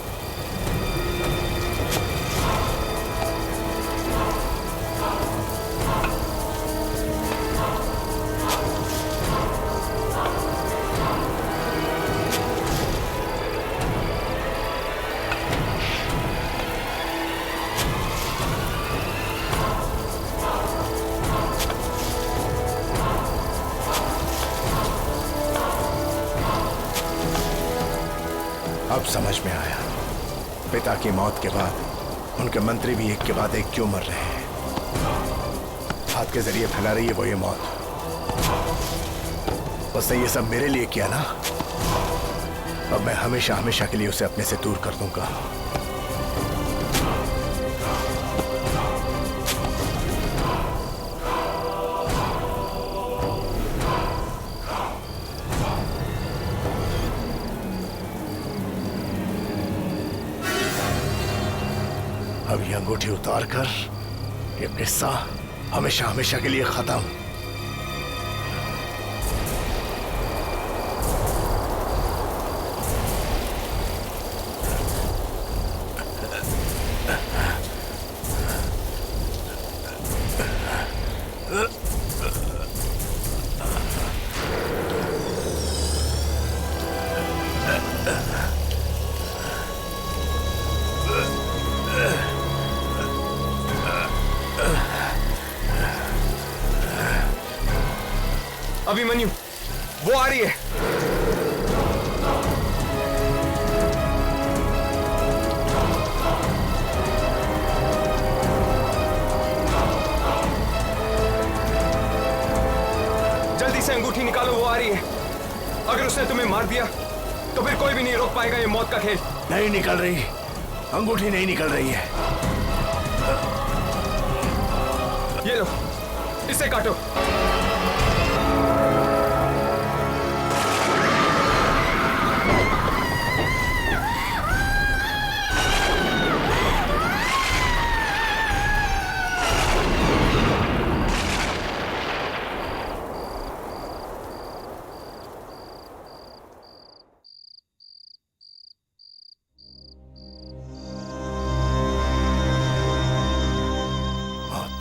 अब समझ में आया, पिता की मौत के बाद उनके मंत्री भी एक के बाद एक क्यों मर रहे हैं। हाथ के जरिए फैला रही है वो ये मौत। उसने ये सब मेरे लिए किया ना, अब मैं हमेशा हमेशा के लिए उसे अपने से दूर कर दूंगा। अब ये अंगूठी उतार कर ये किस्सा हमेशा हमेशा के लिए खत्म। अभिमन्यु, वो आ रही है। जल्दी से अंगूठी निकालो, वो आ रही है। अगर उसने तुम्हें मार दिया तो फिर कोई भी नहीं रोक पाएगा ये मौत का खेल। नहीं निकल रही, अंगूठी नहीं निकल रही है। ये लो, इसे काटो।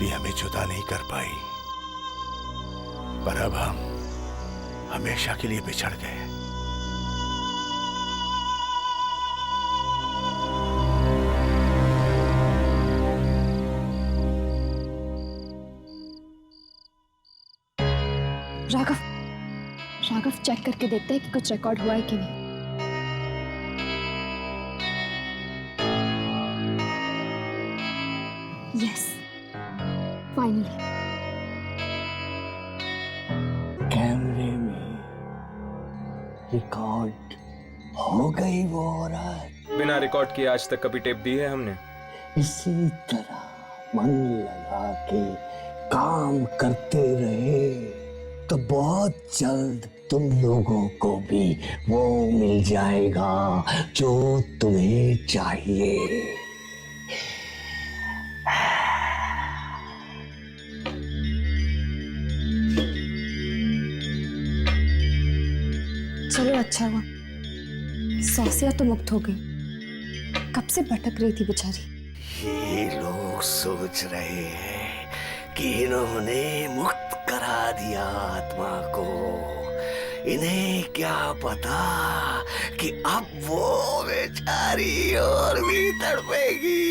भी हमें जुदा नहीं कर पाई, पर अब हम हमेशा के लिए बिछड़ गए। राघव, राघव चेक करके देखते हैं कि कुछ रिकॉर्ड हुआ है कि नहीं। Yes, finally. कैमरे में रिकॉर्ड हो गई वो औरत। बिना रिकॉर्ड किए आज तक कभी टेप दी है हमने? इसी तरह मन लगा के काम करते रहे तो बहुत जल्द तुम लोगों को भी वो मिल जाएगा जो तुम्हें चाहिए। चलो अच्छा हुआ, सौसिया तो मुक्त हो गई। कब से भटक रही थी बेचारी। ये लोग सोच रहे हैं कि इन्होंने मुक्त करा दिया आत्मा को। इन्हें क्या पता कि अब वो बेचारी और भी तड़पेगी।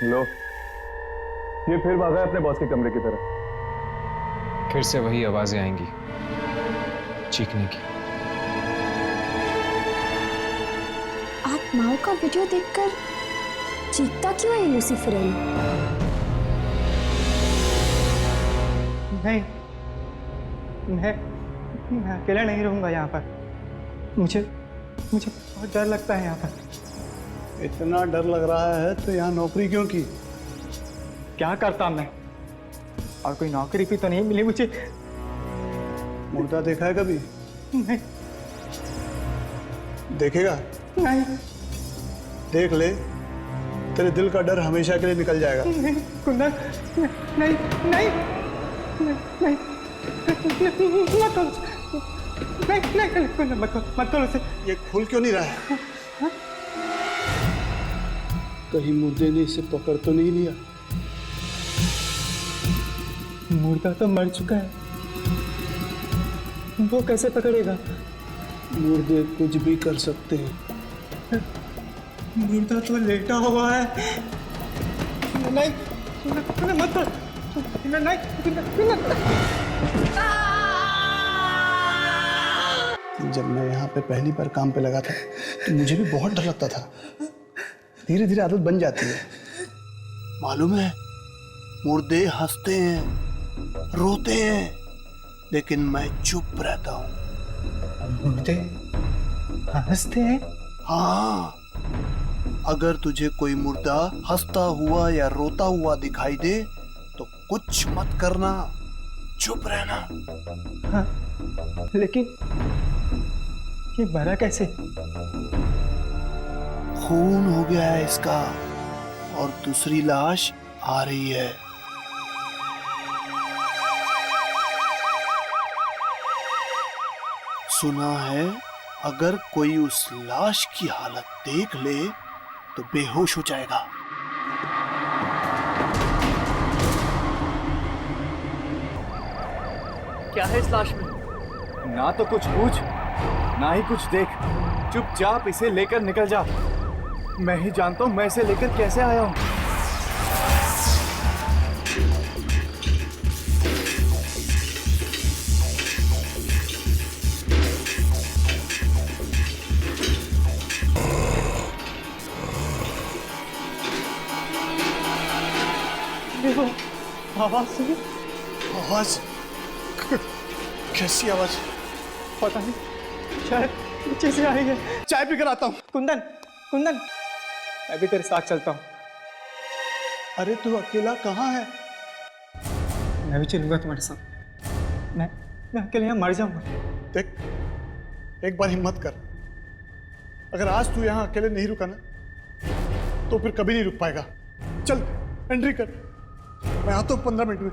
लो, ये फिर भागा है अपने बॉस के कमरे की तरफ। फिर से वही आवाजें आएंगी चीखने की। आत्माओं का वीडियो देखकर चीखता क्यों है लूसीफर? नहीं, मैं अकेला नहीं रहूंगा यहाँ पर। मुझे बहुत डर लगता है यहाँ पर। इतना डर लग रहा है तो यहाँ नौकरी क्यों की? क्या करता मैं? और कोई नौकरी भी तो नहीं मिली मुझे। मुर्दा देखा है कभी? नहीं। देखेगा? नहीं। देख ले, तेरे दिल का डर हमेशा के लिए निकल जाएगा। नहीं, कुंदन, नहीं, नहीं, नहीं, मत खोलो, नहीं, कुंदन, मत खोलो उसे। ये खुल क्यों नहीं रहा है? कहीं मुर्दे ने इसे पकड़ तो नहीं लिया? मुर्दा तो मर चुका है, वो कैसे पकड़ेगा? मुर्दे कुछ भी कर सकते हैं। मुर्दा तो लेटा हुआ है। नहीं, मत कर, जब मैं यहाँ पे पहली बार काम पे लगा था तो मुझे भी बहुत डर लगता था। धीरे धीरे आदत बन जाती है। मालूम है, मुर्दे हंसते हैं, रोते हैं, लेकिन मैं चुप रहता हूँ। मुर्दे हंसते हैं? हाँ, अगर तुझे कोई मुर्दा हंसता हुआ या रोता हुआ दिखाई दे तो कुछ मत करना, चुप रहना। हाँ, लेकिन ये मरा कैसे? खून हो गया है इसका और दूसरी लाश आ रही है। सुना है अगर कोई उस लाश की हालत देख ले तो बेहोश हो जाएगा। क्या है इस लाश में? ना तो कुछ पूछ, ना ही कुछ देख। चुपचाप इसे लेकर निकल जा। मैं ही जानता हूं मैं इसे लेकर कैसे आया हूं। देखो, आवाज सुनी? आवाज? कैसी आवाज? पता नहीं, शायद नीचे से आई है। चाय पीकर आता हूँ। कुंदन, कुंदन, मैं भी तेरे साथ चलता हूँ। अरे तू अकेला कहाँ है? मैं भी चलूंगा तुम्हारे साथ। मैं अकेले यहाँ मर जाऊंगा। देख, एक बार हिम्मत कर। अगर आज तू यहाँ अकेले नहीं रुका ना तो फिर कभी नहीं रुक पाएगा। चल एंट्री कर, मैं आता हूँ 15 मिनट में।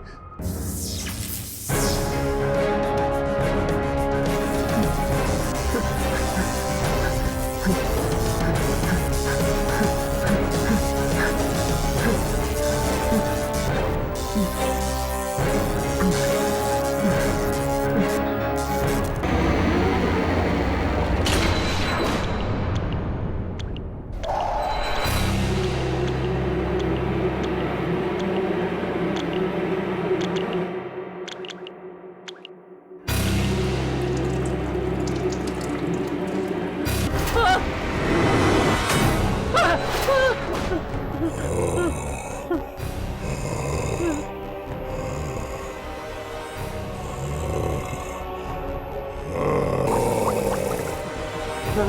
कौन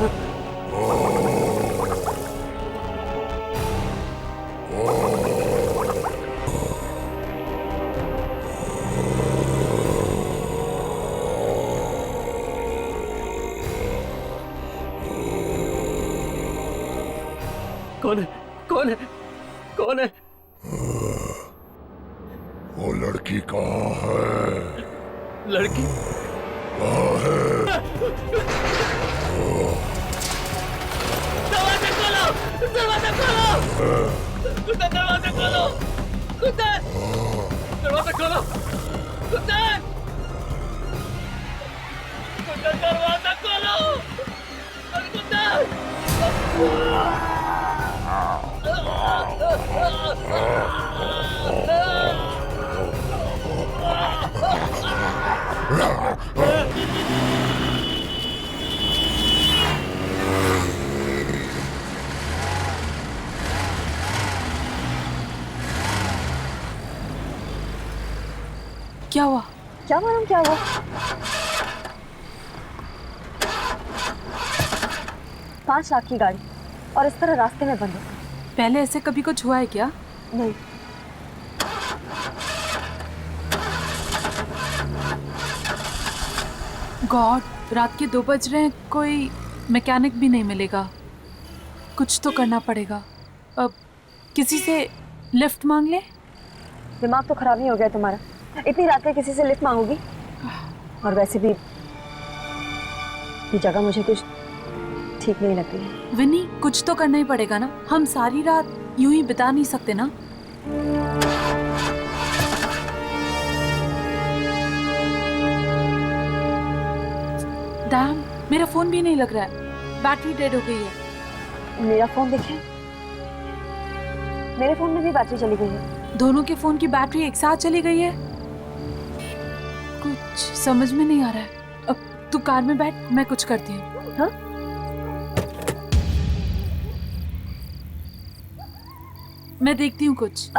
है? कौन है? कौन है? वो लड़की कहाँ है? लड़की कहाँ है? दरवाजा खोलो! दरवाजा खोलो! कुत्ता दरवाजा खोलो! कुत्ता दरवाजा खोलो! कुत्ता दरवाजा खोलो! अरे कुत्ता! क्या हुआ? क्या मालूम क्या हुआ? पांच लाख की गाड़ी और इस तरह रास्ते में बंद हो। पहले ऐसे कभी कुछ हुआ है क्या? नहीं। गॉड, रात के 2 बज रहे हैं, कोई मैकेनिक भी नहीं मिलेगा। कुछ तो करना पड़ेगा। अब किसी से लिफ्ट मांग ले। दिमाग तो खराब नहीं हो गया तुम्हारा? इतनी रात में किसी से लिफ्ट मांगोगी? और वैसे भी ये जगह मुझे कुछ ठीक नहीं लग रही है। विनी, कुछ तो करना ही पड़ेगा ना। हम सारी रात यूं ही बिता नहीं सकते ना। डैम, मेरा फोन भी नहीं लग रहा है। बैटरी डेड हो गई है। मेरा फोन देखें। मेरे फोन में भी बैटरी चली गई है। दोनों के फोन की बैटरी एक साथ चली गई है। कुछ समझ में नहीं आ रहा है। अब तू कार में बैठ, मैं कुछ करती हूँ। हाँ? मैं देखती हूँ कुछ।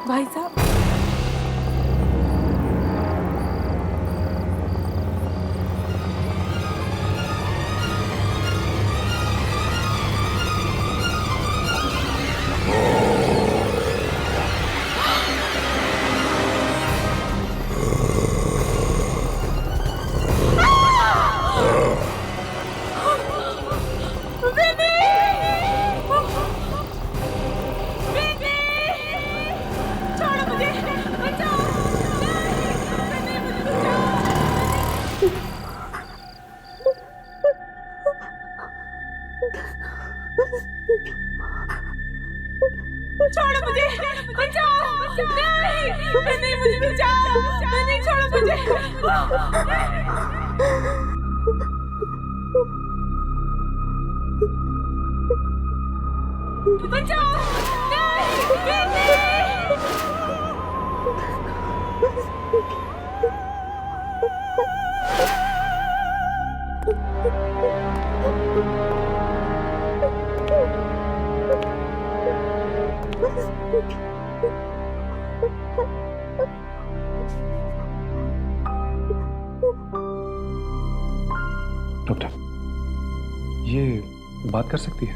भाई साहब, छोड़ो मुझे, बचाओ, नहीं, मुझे बचाओ, नहीं, छोड़ो मुझे। बचाओ, नहीं। डॉक्टर, ये बात कर सकती है?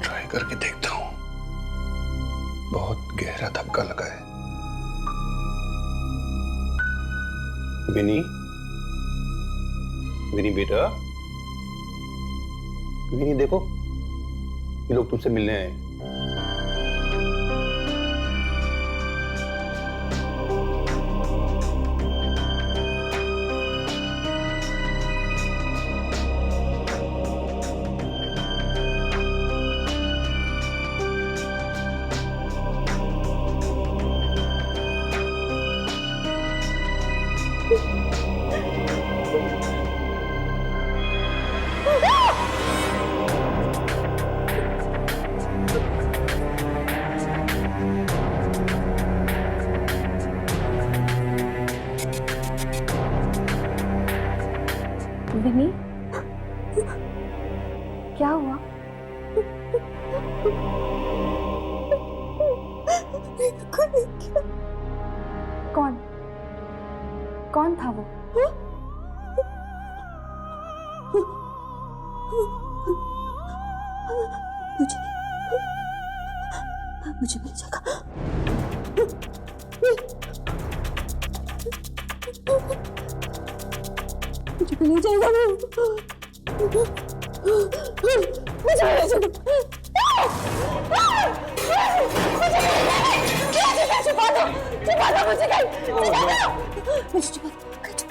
ट्राई करके देखता हूं। बहुत गहरा धक्का लगा है। विनी, विनी बेटा, विनी देखो, ये लोग तुमसे मिलने आए। विनी, क्या हुआ? कौन कौन था वो? मुझे मिल जाएगा। मुझे मिल जाएगा।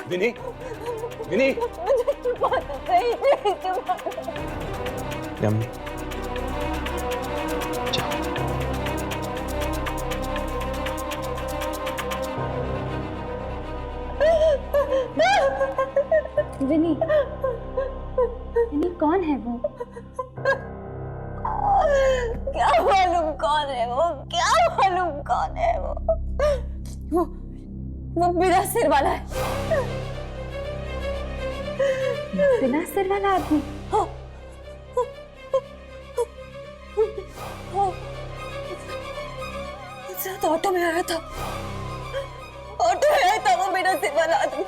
विनी, विनी, यामिनी, विनी, विनी कौन है वो? क्या मालूम कौन है वो? क्या मालूम कौन है वो? वो बिना सिर वाला है। बिना सिर वाला आदमी? तो ऑटो में आया था, ऑटो में आया था वो बिना सिर वाला आदमी।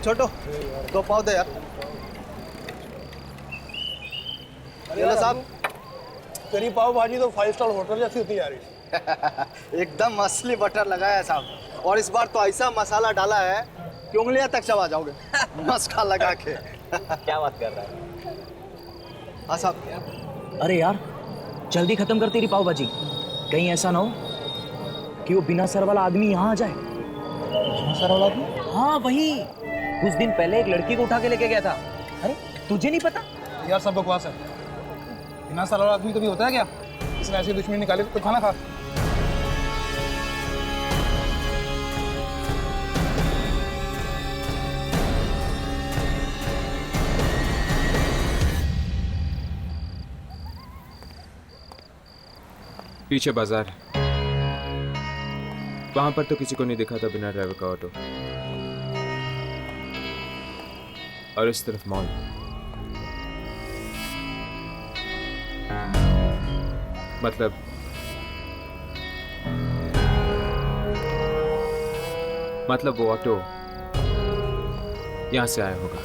छोटो, 2 पाव दे यार। ये साहब, तेरी पाव भाजी तो 5 स्टार होटल जैसी होती जा रही। एकदम असली बटर लगाया है साहब, और इस बार तो ऐसा मसाला डाला है कि उंगलियां तक चबा जाओगे मस्का लगा के। क्या बात कर रहा है? हाँ साहब। अरे यार, जल्दी खत्म कर तेरी पाव भाजी, कहीं ऐसा ना हो कि वो बिना सर वाला आदमी यहाँ आ जाए। बिना सर वाला आदमी? हाँ वही, कुछ दिन पहले एक लड़की को उठा के लेके गया था। अरे तुझे नहीं पता? यार सब बकवास है। बिना सर वाला आदमी कभी होता है क्या? इसने ऐसी दुश्मनी निकाली तो खाना खा। पीछे बाजार है, वहां पर तो किसी को नहीं दिखा था बिना ड्राइवर का ऑटो। और इस तरफ मॉल। मतलब वो ऑटो यहां से आया होगा,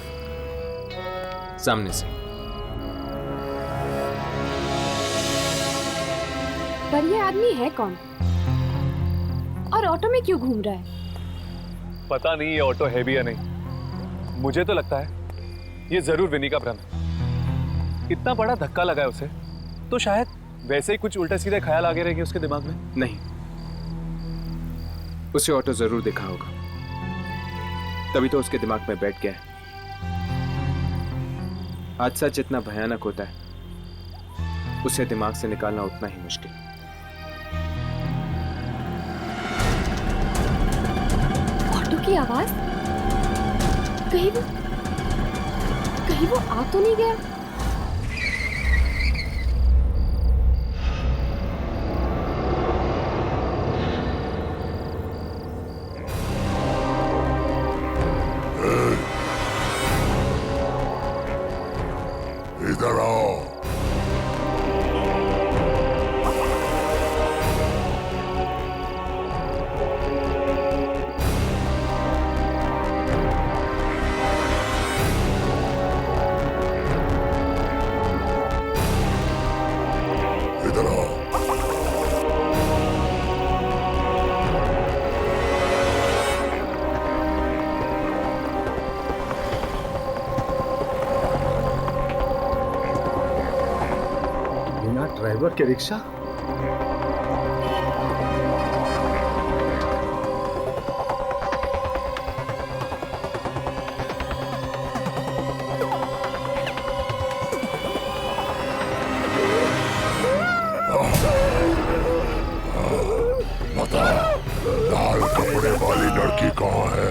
सामने से। पर ये आदमी है कौन? और ऑटो में क्यों घूम रहा है? पता नहीं ये ऑटो है भी या नहीं। मुझे तो लगता है ये जरूर विनी का भ्रम है। इतना बड़ा धक्का लगा है उसे, तो शायद वैसे ही कुछ उल्टे सीधे ख्याल आगे रहेंगे उसके दिमाग में। नहीं, उसे ऑटो जरूर देखा होगा, तभी तो उसके दिमाग में बैठ गया है। हादसा जितना भयानक होता है, उसे दिमाग से निकालना उतना ही मुश्किल। ऑटो की आवाज? कहीं वो आ तो नहीं गया? इधर आओ। ड्राइवर के रिक्शा? लाल कपड़े वाली लड़की कहाँ है?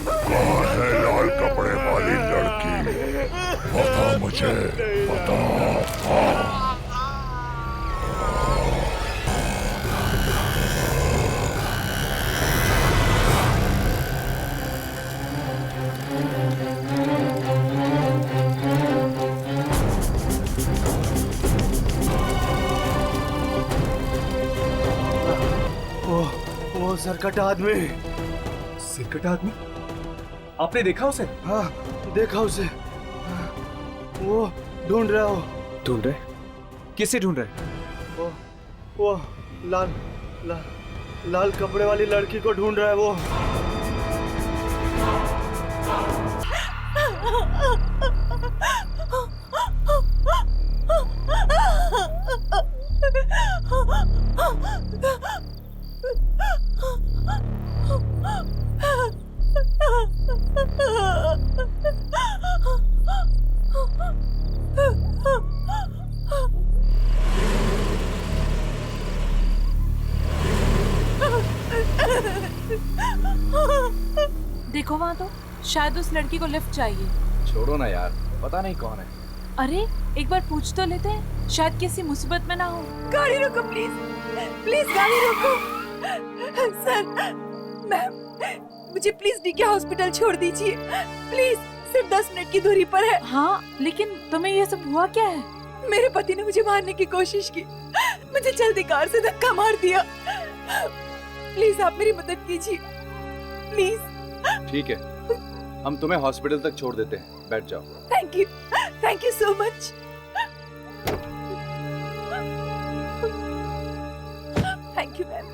कहाँ है लाल कपड़े वाली लड़की? बता मुझे, बता। वो सरकट आदमी। सिरकट आदमी? आपने देखा उसे? हाँ, देखा उसे। वो ढूंढ रहा हो। ढूंढ रहे? किसे ढूंढ रहे? वो लाल लाल कपड़े वाली लड़की को ढूंढ रहा है वो। देखो वहां तो शायद उस लड़की को लिफ्ट चाहिए। छोड़ो ना यार, पता नहीं कौन है। अरे एक बार पूछ तो लेते हैं, शायद किसी मुसीबत में ना हो। गाड़ी रोको प्लीज, प्लीज गाड़ी रोको। सर, मैम, मुझे प्लीज डीके हॉस्पिटल छोड़ दीजिए प्लीज। सिर्फ 10 मिनट की दूरी पर है। हाँ, लेकिन तुम्हें ये सब हुआ क्या है? मेरे पति ने मुझे मारने की कोशिश की, मुझे जल्दी कार से धक्का मार दिया। प्लीज आप मेरी मदद कीजिए प्लीज। ठीक है, हम तुम्हें हॉस्पिटल तक छोड़ देते हैं, बैठ जाओ। Thank you so much. Thank you ma'am,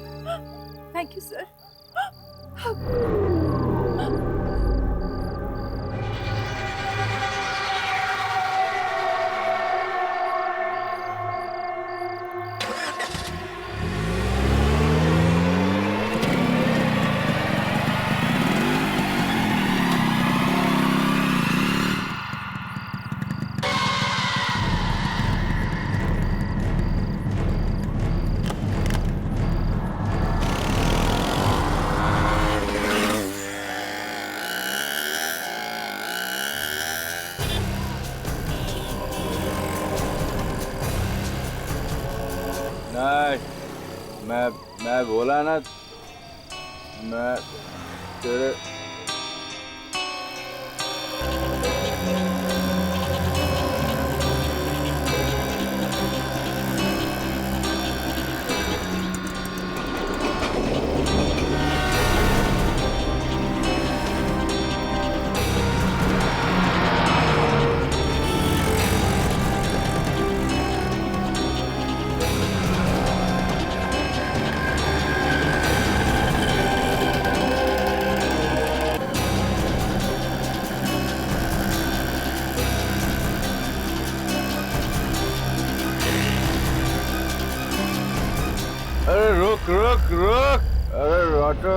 thank you sir. मैं बोला ना, मैं तेरे रुक। अरे ऑटो,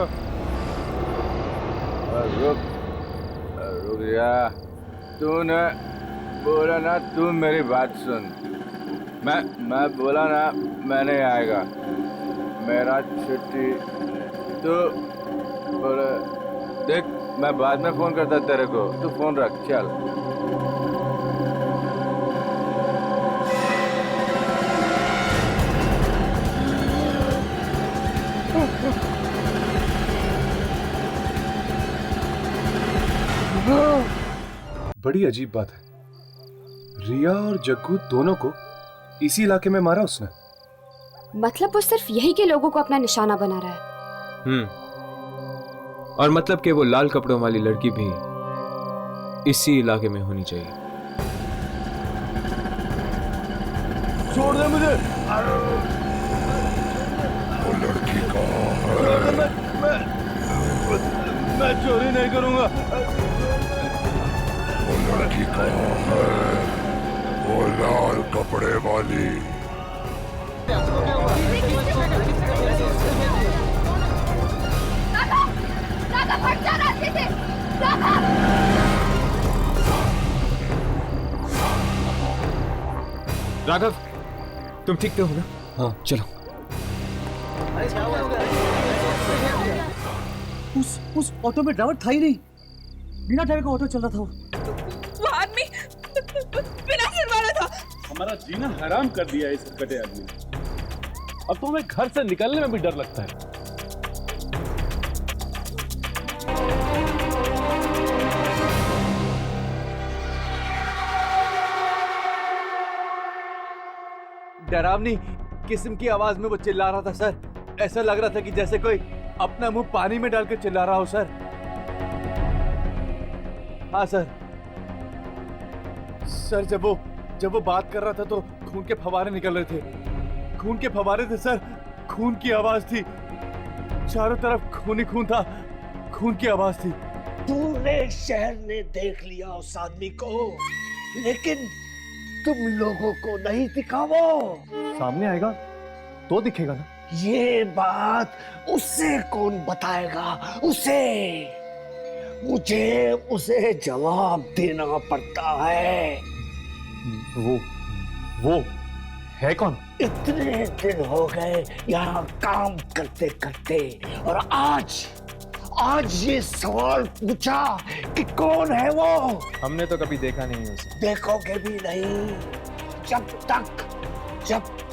रुक जा। तूने बोला ना, तू मेरी बात सुन। मैं बोला ना, मैं नहीं आएगा। मेरा छुट्टी तू बोले। देख, मैं बाद में फोन करता तेरे को, तू फोन रख। चल। बड़ी अजीब बात है, रिया और जग्गू दोनों को इसी इलाके में मारा उसने। मतलब वो सिर्फ यही के लोगों को अपना निशाना बना रहा है। और मतलब कि वो लाल कपड़ों वाली लड़की भी इसी इलाके में होनी चाहिए। छोड़ दे मुझे। वो लड़की कहाँ है? मैं चोरी नहीं करूंगा। वो लड़की कहाँ है? वो लाल कपड़े वाली। राघव, तुम ठीक तो हो ना? हाँ चलो। उस ऑटो में ड्राइवर था ही नहीं, बिना ड्राइवर का ऑटो चल रहा था। वो आदमी बिना सिर वाला था। हमारा जीना हराम कर दिया इस कटे आदमी ने। अब तो हमें घर से निकलने में भी डर लगता है। डरावनी किस्म की आवाज में वो चिल्ला रहा था सर। ऐसा लग रहा था कि जैसे कोई अपना मुंह पानी में डालकर चिल्ला रहा हो सर। हाँ सर। सर जब वो बात कर रहा था तो खून के फव्वारे निकल रहे थे। खून के फव्वारे थे सर। खून की आवाज थी। चारों तरफ खून ही खून था। खून की आवाज थी। पूरे शहर ने देख लिया उस आदमी को, लेकिन तुम लोगों को नहीं दिखा वो। सामने आएगा तो दिखेगा ना। ये बात उसे कौन बताएगा? उसे, मुझे उसे जवाब देना पड़ता है। वो है कौन? इतने दिन हो गए यहाँ काम करते करते, और आज ये सवाल पूछा कि कौन है वो। हमने तो कभी देखा नहीं उसे। देखोगे भी नहीं जब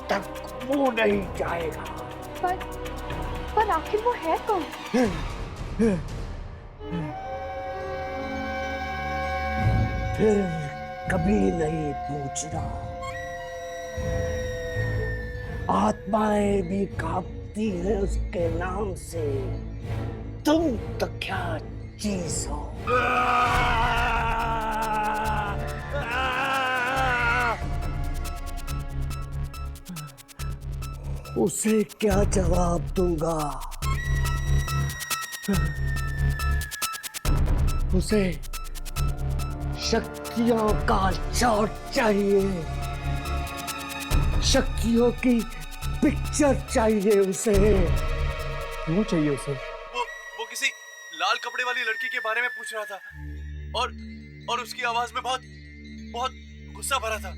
तक वो नहीं जाएगा। पर आखिर वो है कौन? फिर कभी नहीं पूछना। आत्माएं भी कांपती हैं उसके नाम से। तुम तो क्या चीज हो? उसे क्या जवाब दूंगा? उसे शक्तियों का शॉट चाहिए। शक्तियों की पिक्चर चाहिए उसे। क्यों चाहिए उसे? वो किसी लाल कपड़े वाली लड़की के बारे में पूछ रहा था, और उसकी आवाज में बहुत गुस्सा भरा था।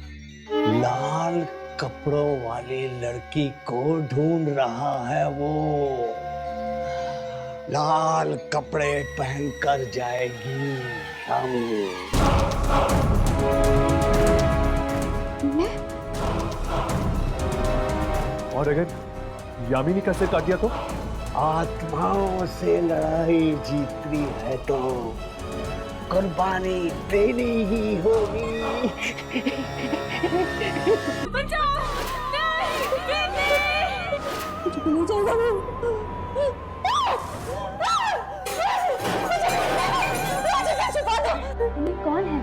लाल कपड़ों वाली लड़की को ढूंढ रहा है वो। लाल कपड़े पहनकर जाएगी शामी। और अगर यामिनी का सिर काट दिया तो? आत्माओं से लड़ाई जीतनी है तो कुर्बानी देनी ही होगी। बचाओ! कौन है?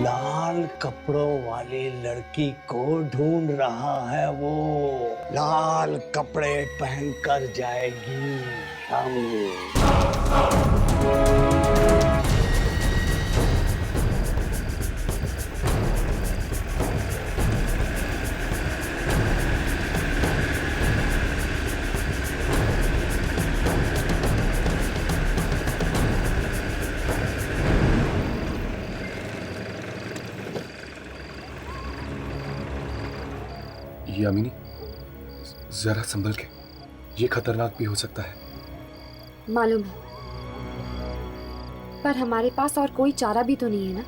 लाल कपड़ों वाली लड़की को ढूंढ रहा है वो। लाल कपड़े पहनकर जाएगी शामी। यामिनी, जरा संभल के, ये खतरनाक भी हो सकता है। मालूम है, पर हमारे पास और कोई चारा भी तो नहीं है ना।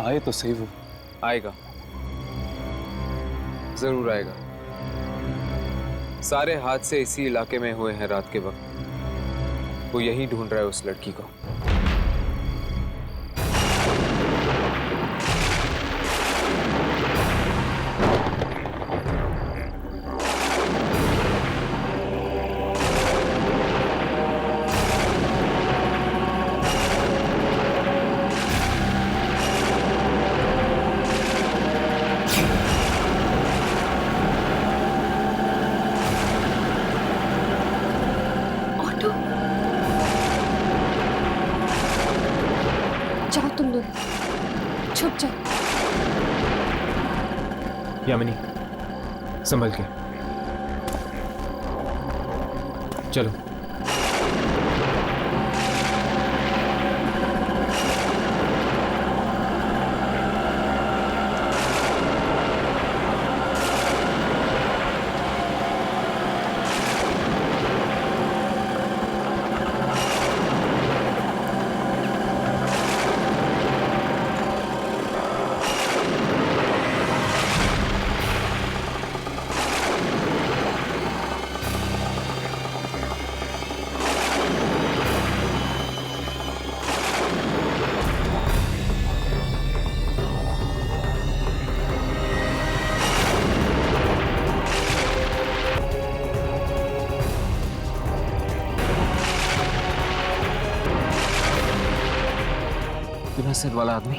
आए तो सही वो। आएगा, जरूर आएगा। सारे हादसे इसी इलाके में हुए हैं रात के वक्त। वो यही ढूंढ रहा है उस लड़की को। छुप जाओ। यामिनी, संभल के चलो। सिर वाला आदमी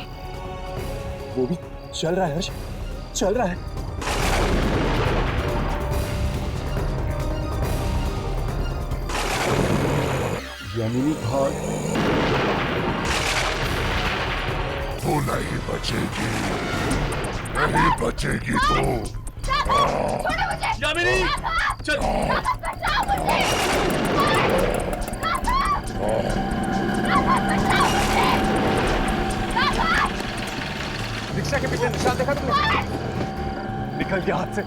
वो भी चल रहा है हर्ष, चल रहा है। यामिनी भाग, वो नहीं बचेगी, नहीं बचेगी तो। यामिनी चल। रिक्शा के पीछे निशान देखा तुमने? निकल गया हाथ से।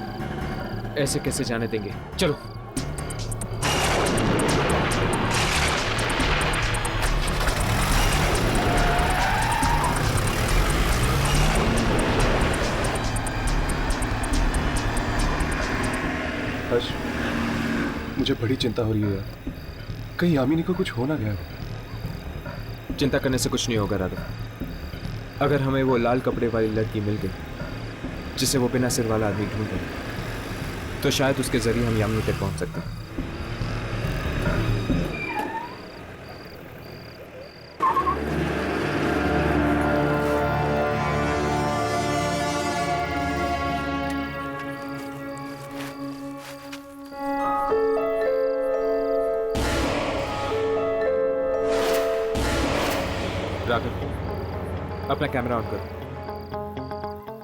ऐसे कैसे जाने देंगे, चलो। हर्ष, मुझे बड़ी चिंता हो रही है यार, कहीं यामिनी को कुछ हो ना गया। चिंता करने से कुछ नहीं होगा राघव। अगर हमें वो लाल कपड़े वाली लड़की मिल गई जिसे वो बिना सिर वाला आदमी ढूंढ रहे, तो शायद उसके जरिए हम यामिनी तक पहुंच सकते हैं। राघव, अपना कैमरा ऑन करो।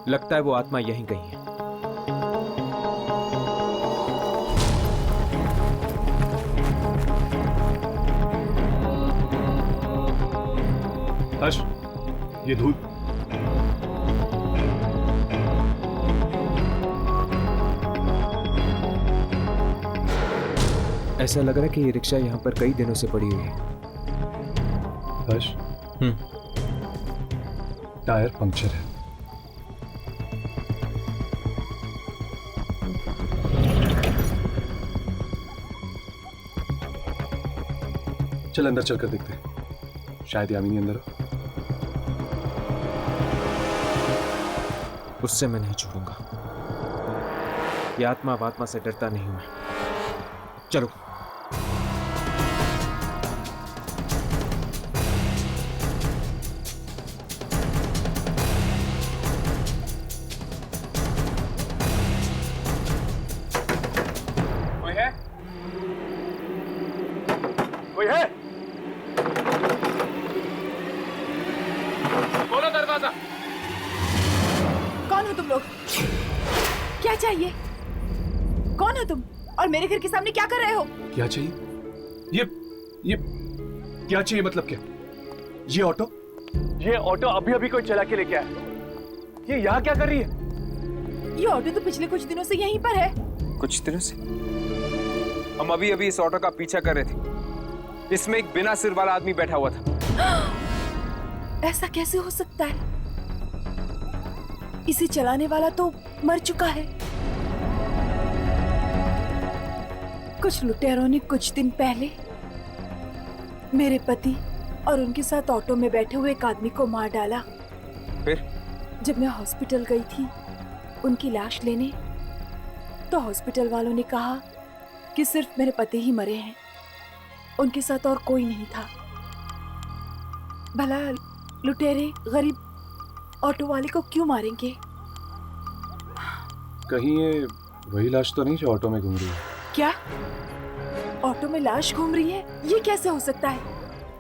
लगता है वो आत्मा यहीं कहीं है। हर्ष, ये धूल। ऐसा लग रहा है कि ये रिक्शा यहाँ पर कई दिनों से पड़ी हुई है। हर्ष, टायर पंक्चर है। चल अंदर चलकर देखते हैं, शायद यामिनी अंदर हो। उससे मैं नहीं छोड़ूंगा। ये आत्मा वात्मा से डरता नहीं हूं मैं। चलो। कोई है? कोई है? खोलो दरवाजा। कौन हो तुम लोग? क्या चाहिए? कौन हो तुम और मेरे घर के सामने क्या कर रहे हो? क्या चाहिए? ये क्या चाहिए मतलब क्या? ये ऑटो अभी अभी कोई चला के लेके आया। ये यहाँ क्या कर रही है? ये ऑटो तो पिछले कुछ दिनों से यहीं पर है। कुछ दिनों से? हम अभी अभी इस ऑटो का पीछा कर रहे थे। इसमें एक बिना सिर वाला आदमी बैठा हुआ था। ऐसा कैसे हो सकता है? इसे चलाने वाला तो मर चुका है। कुछ लुटेरों ने कुछ दिन पहले मेरे पति और उनके साथ ऑटो में बैठे हुए एक आदमी को मार डाला। फिर जब मैं हॉस्पिटल गई थी उनकी लाश लेने, तो हॉस्पिटल वालों ने कहा कि सिर्फ मेरे पति ही मरे हैं, उनके साथ और कोई नहीं था। भला लुटेरे गरीब ऑटो वाले को क्यों मारेंगे? कहीं ये वही लाश तो नहीं जो ऑटो में घूम रही है? क्या ऑटो में लाश घूम रही है? ये कैसे हो सकता है?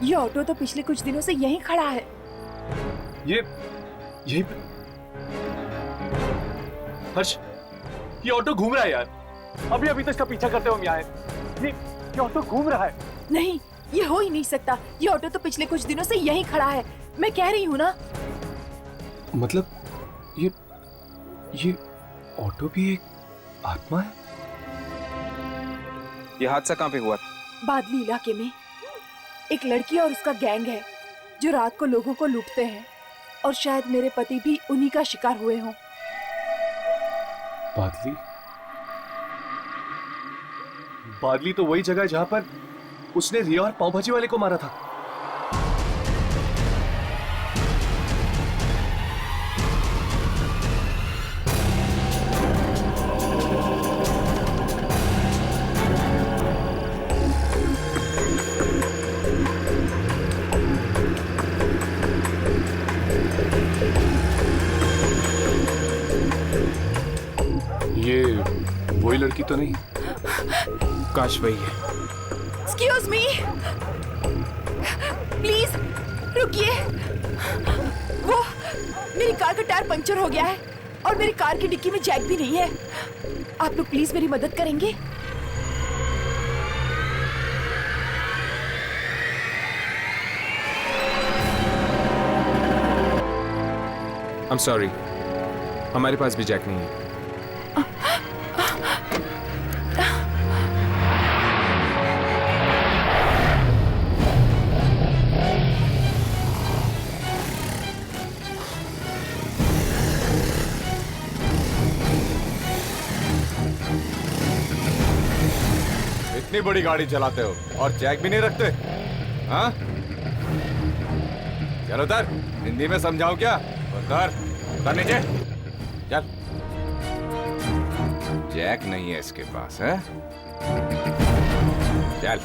ये ऑटो तो पिछले कुछ दिनों से यहीं खड़ा है। यही हर्ष, ये ऑटो घूम रहा है यार। अभी अभी तो इसका पीछा करते हुए हम यहाँ आए। ये ऑटो घूम रहा है। नहीं, ये हो ही नहीं सकता। ये ऑटो तो पिछले कुछ दिनों से यहीं खड़ा है। मैं कह रही हूँ ना। मतलब ये ऑटो भी एक आत्मा है? ये हादसा कहाँ पे हुआ था? बादली इलाके में एक लड़की और उसका गैंग है जो रात को लोगों को लूटते हैं, और शायद मेरे पति भी उन्हीं का शिकार हुए हों। बादली तो वही जगह है जहां पर उसने रिया और पाव भाजी वाले को मारा था। लड़की तो नहीं? काश वही है। एक्सक्यूज मी, प्लीज रुकिए। वो मेरी कार का टायर पंचर हो गया है और मेरी कार की डिक्की में जैक भी नहीं है। आप लोग प्लीज मेरी मदद करेंगे? I'm sorry, हमारे पास भी जैक नहीं है। इतनी बड़ी गाड़ी चलाते हो और जैक भी नहीं रखते? हाँ? चलो उतर, हिंदी में समझाऊं क्या? उतर नीचे चल। जैक नहीं है इसके पास, है? चल।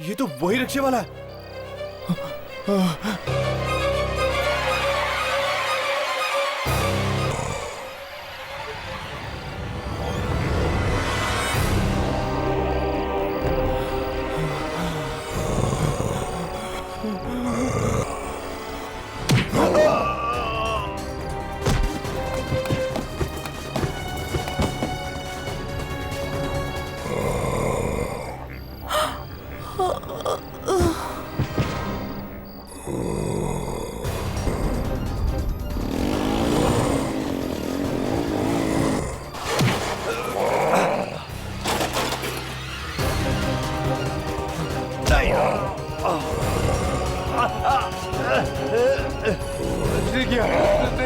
ये तो वही रिक्शे वाला है।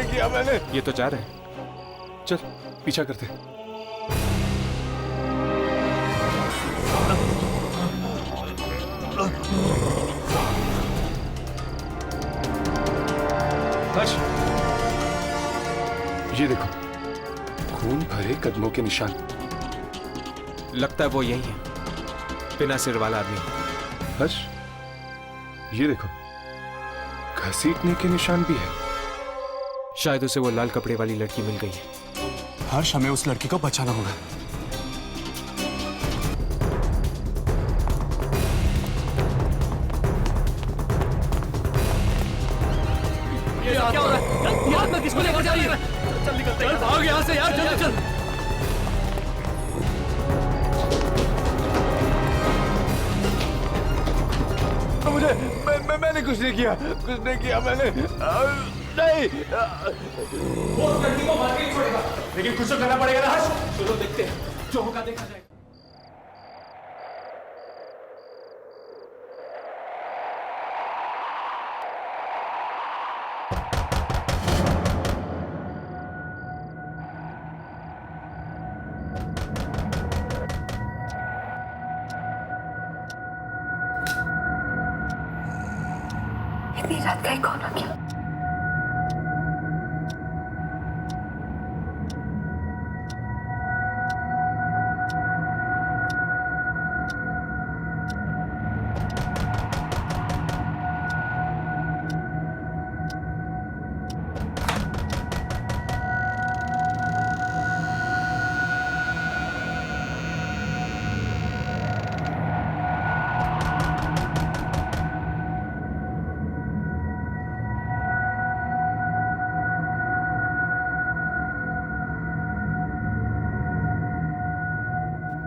किया मैंने। ये तो जा रहे हैं। चल पीछा करते। हर्ष, ये देखो, खून भरे कदमों के निशान। लगता है वो यही है, बिना सिर वाला आदमी। हर्ष, ये देखो, घसीटने के निशान भी है। शायद उसे वो लाल कपड़े वाली लड़की मिल गई है। हर्ष, हमें उस लड़की को बचाना होगा। ये क्या हो रहा है? यार मैं किसको लेकर जा रही है? चल निकलते हैं। भाग यहाँ से यार, जल्दी चल। मुझे मैंने कुछ नहीं किया, कुछ नहीं किया मैंने। नहीं, वो लड़की को मार के नहीं छोड़ेगा, लेकिन कुछ तो करना पड़ेगा ना हर्ष। चलो देखते हैं, जो होगा देखा जाएगा। इतनी रात का कौन आ गया?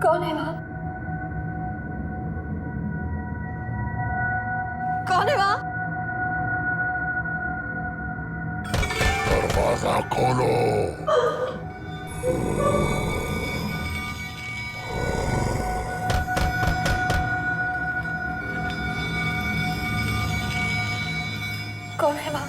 कौन है वहां? कौन है वहां? दरवाजा खोलो। कौन है वहाँ?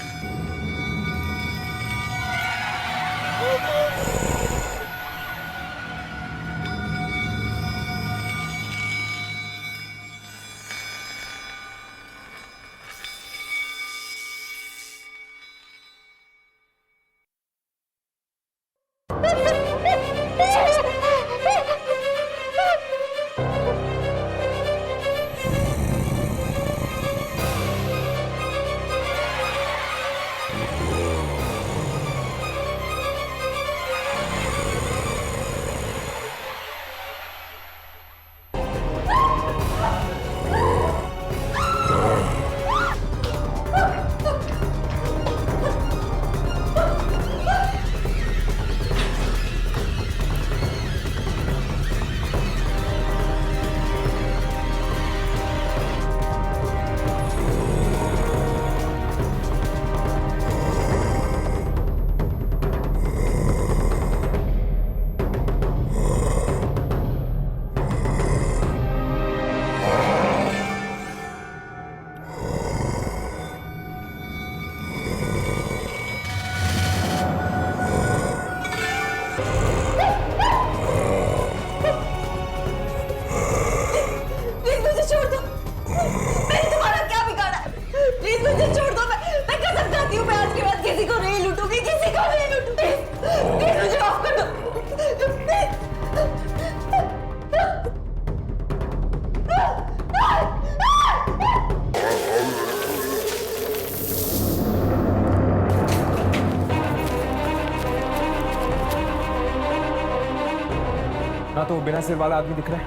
ना तो वो बिना सिर वाला आदमी दिख रहा है,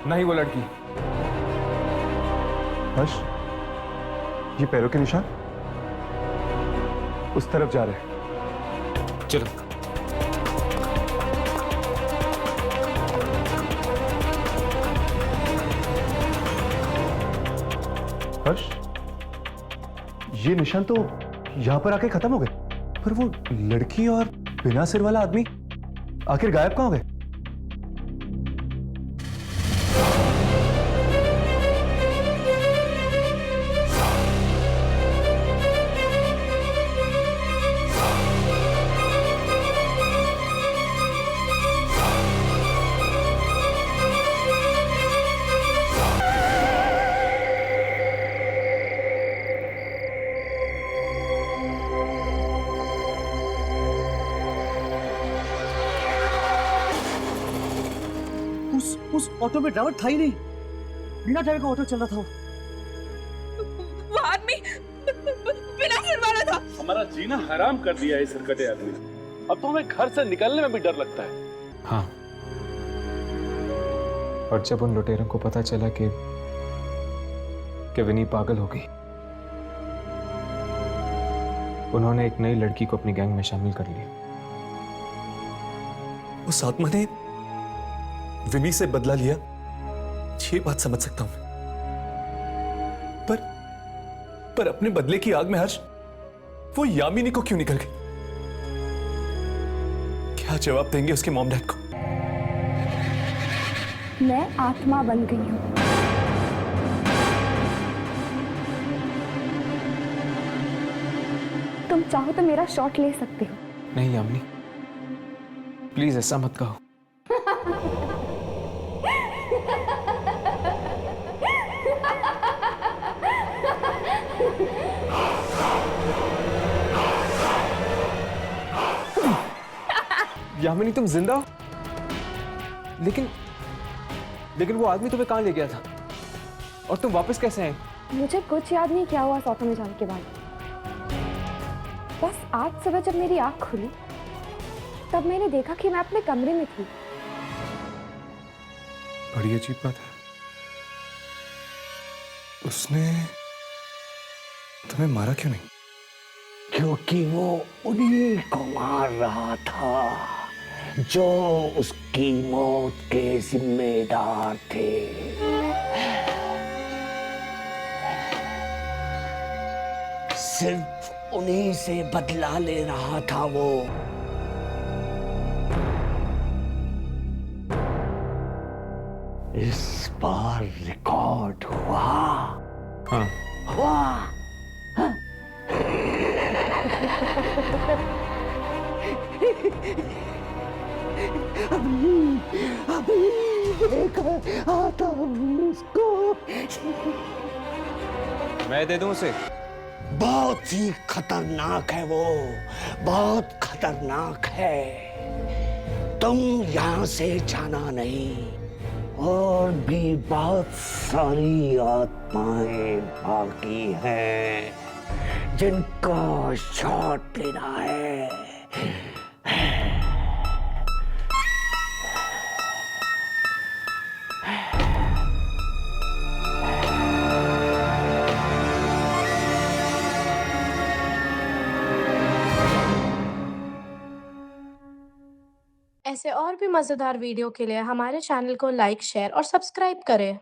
ना ही वो लड़की। हर्ष, ये पैरों के निशान उस तरफ जा रहे हैं। चलो। हर्ष, ये निशान तो यहां पर आके खत्म हो गए, पर वो लड़की और बिना सिर वाला आदमी आखिर गायब कहां हो गए? उस ऑटो में ड्राइवर था ही नहीं, बिना ड्राइवर का ऑटो चल रहा था। वो आदमी बिना सिर वाला था। हमारा जीना हराम कर दिया है इस हरकते आदमी। अब तो हमें घर से निकलने में भी डर लगता है। हाँ, और जब उन लुटेरों को पता चला कि विनी पागल हो गई, उन्होंने एक नई लड़की को अपनी गैंग में शामिल कर लिया। उस आत्मा ने विनी से बदला लिया, ये बात समझ सकता हूं, पर अपने बदले की आग में हर्ष वो यामिनी को क्यों निकल गई? क्या जवाब देंगे उसके मॉम डैड को? मैं आत्मा बन गई हूँ। तुम चाहो तो मेरा शॉट ले सकते हो। नहीं यामिनी, प्लीज ऐसा मत कहो। यामिनी, तुम जिंदा हो? लेकिन वो आदमी तुम्हें कहां ले गया था और तुम वापस कैसे आए? मुझे कुछ याद नहीं क्या हुआ ऑटो में जाने के बाद। बस आज सुबह जब मेरी आंख खुली तब मैंने देखा कि मैं अपने कमरे में थी। बड़ी अजीब बात है, उसने तुम्हें मारा क्यों नहीं? क्योंकि वो उन्हीं को मार रहा था जो उसकी मौत के जिम्मेदार थे। सिर्फ उन्हीं से बदला ले रहा था वो। इस बार रिकॉर्ड हुआ। हाँ हुआ। अभी लेकर आता हूँ उसको। मैं दे दूं उसे? बहुत ही खतरनाक है वो, बहुत खतरनाक है। तुम यहाँ से जाना नहीं, और भी बहुत सारी आत्माएं बाकी हैं जिनका शॉट लेना है। ऐसे और भी मज़ेदार वीडियो के लिए हमारे चैनल को लाइक, शेयर और सब्सक्राइब करें।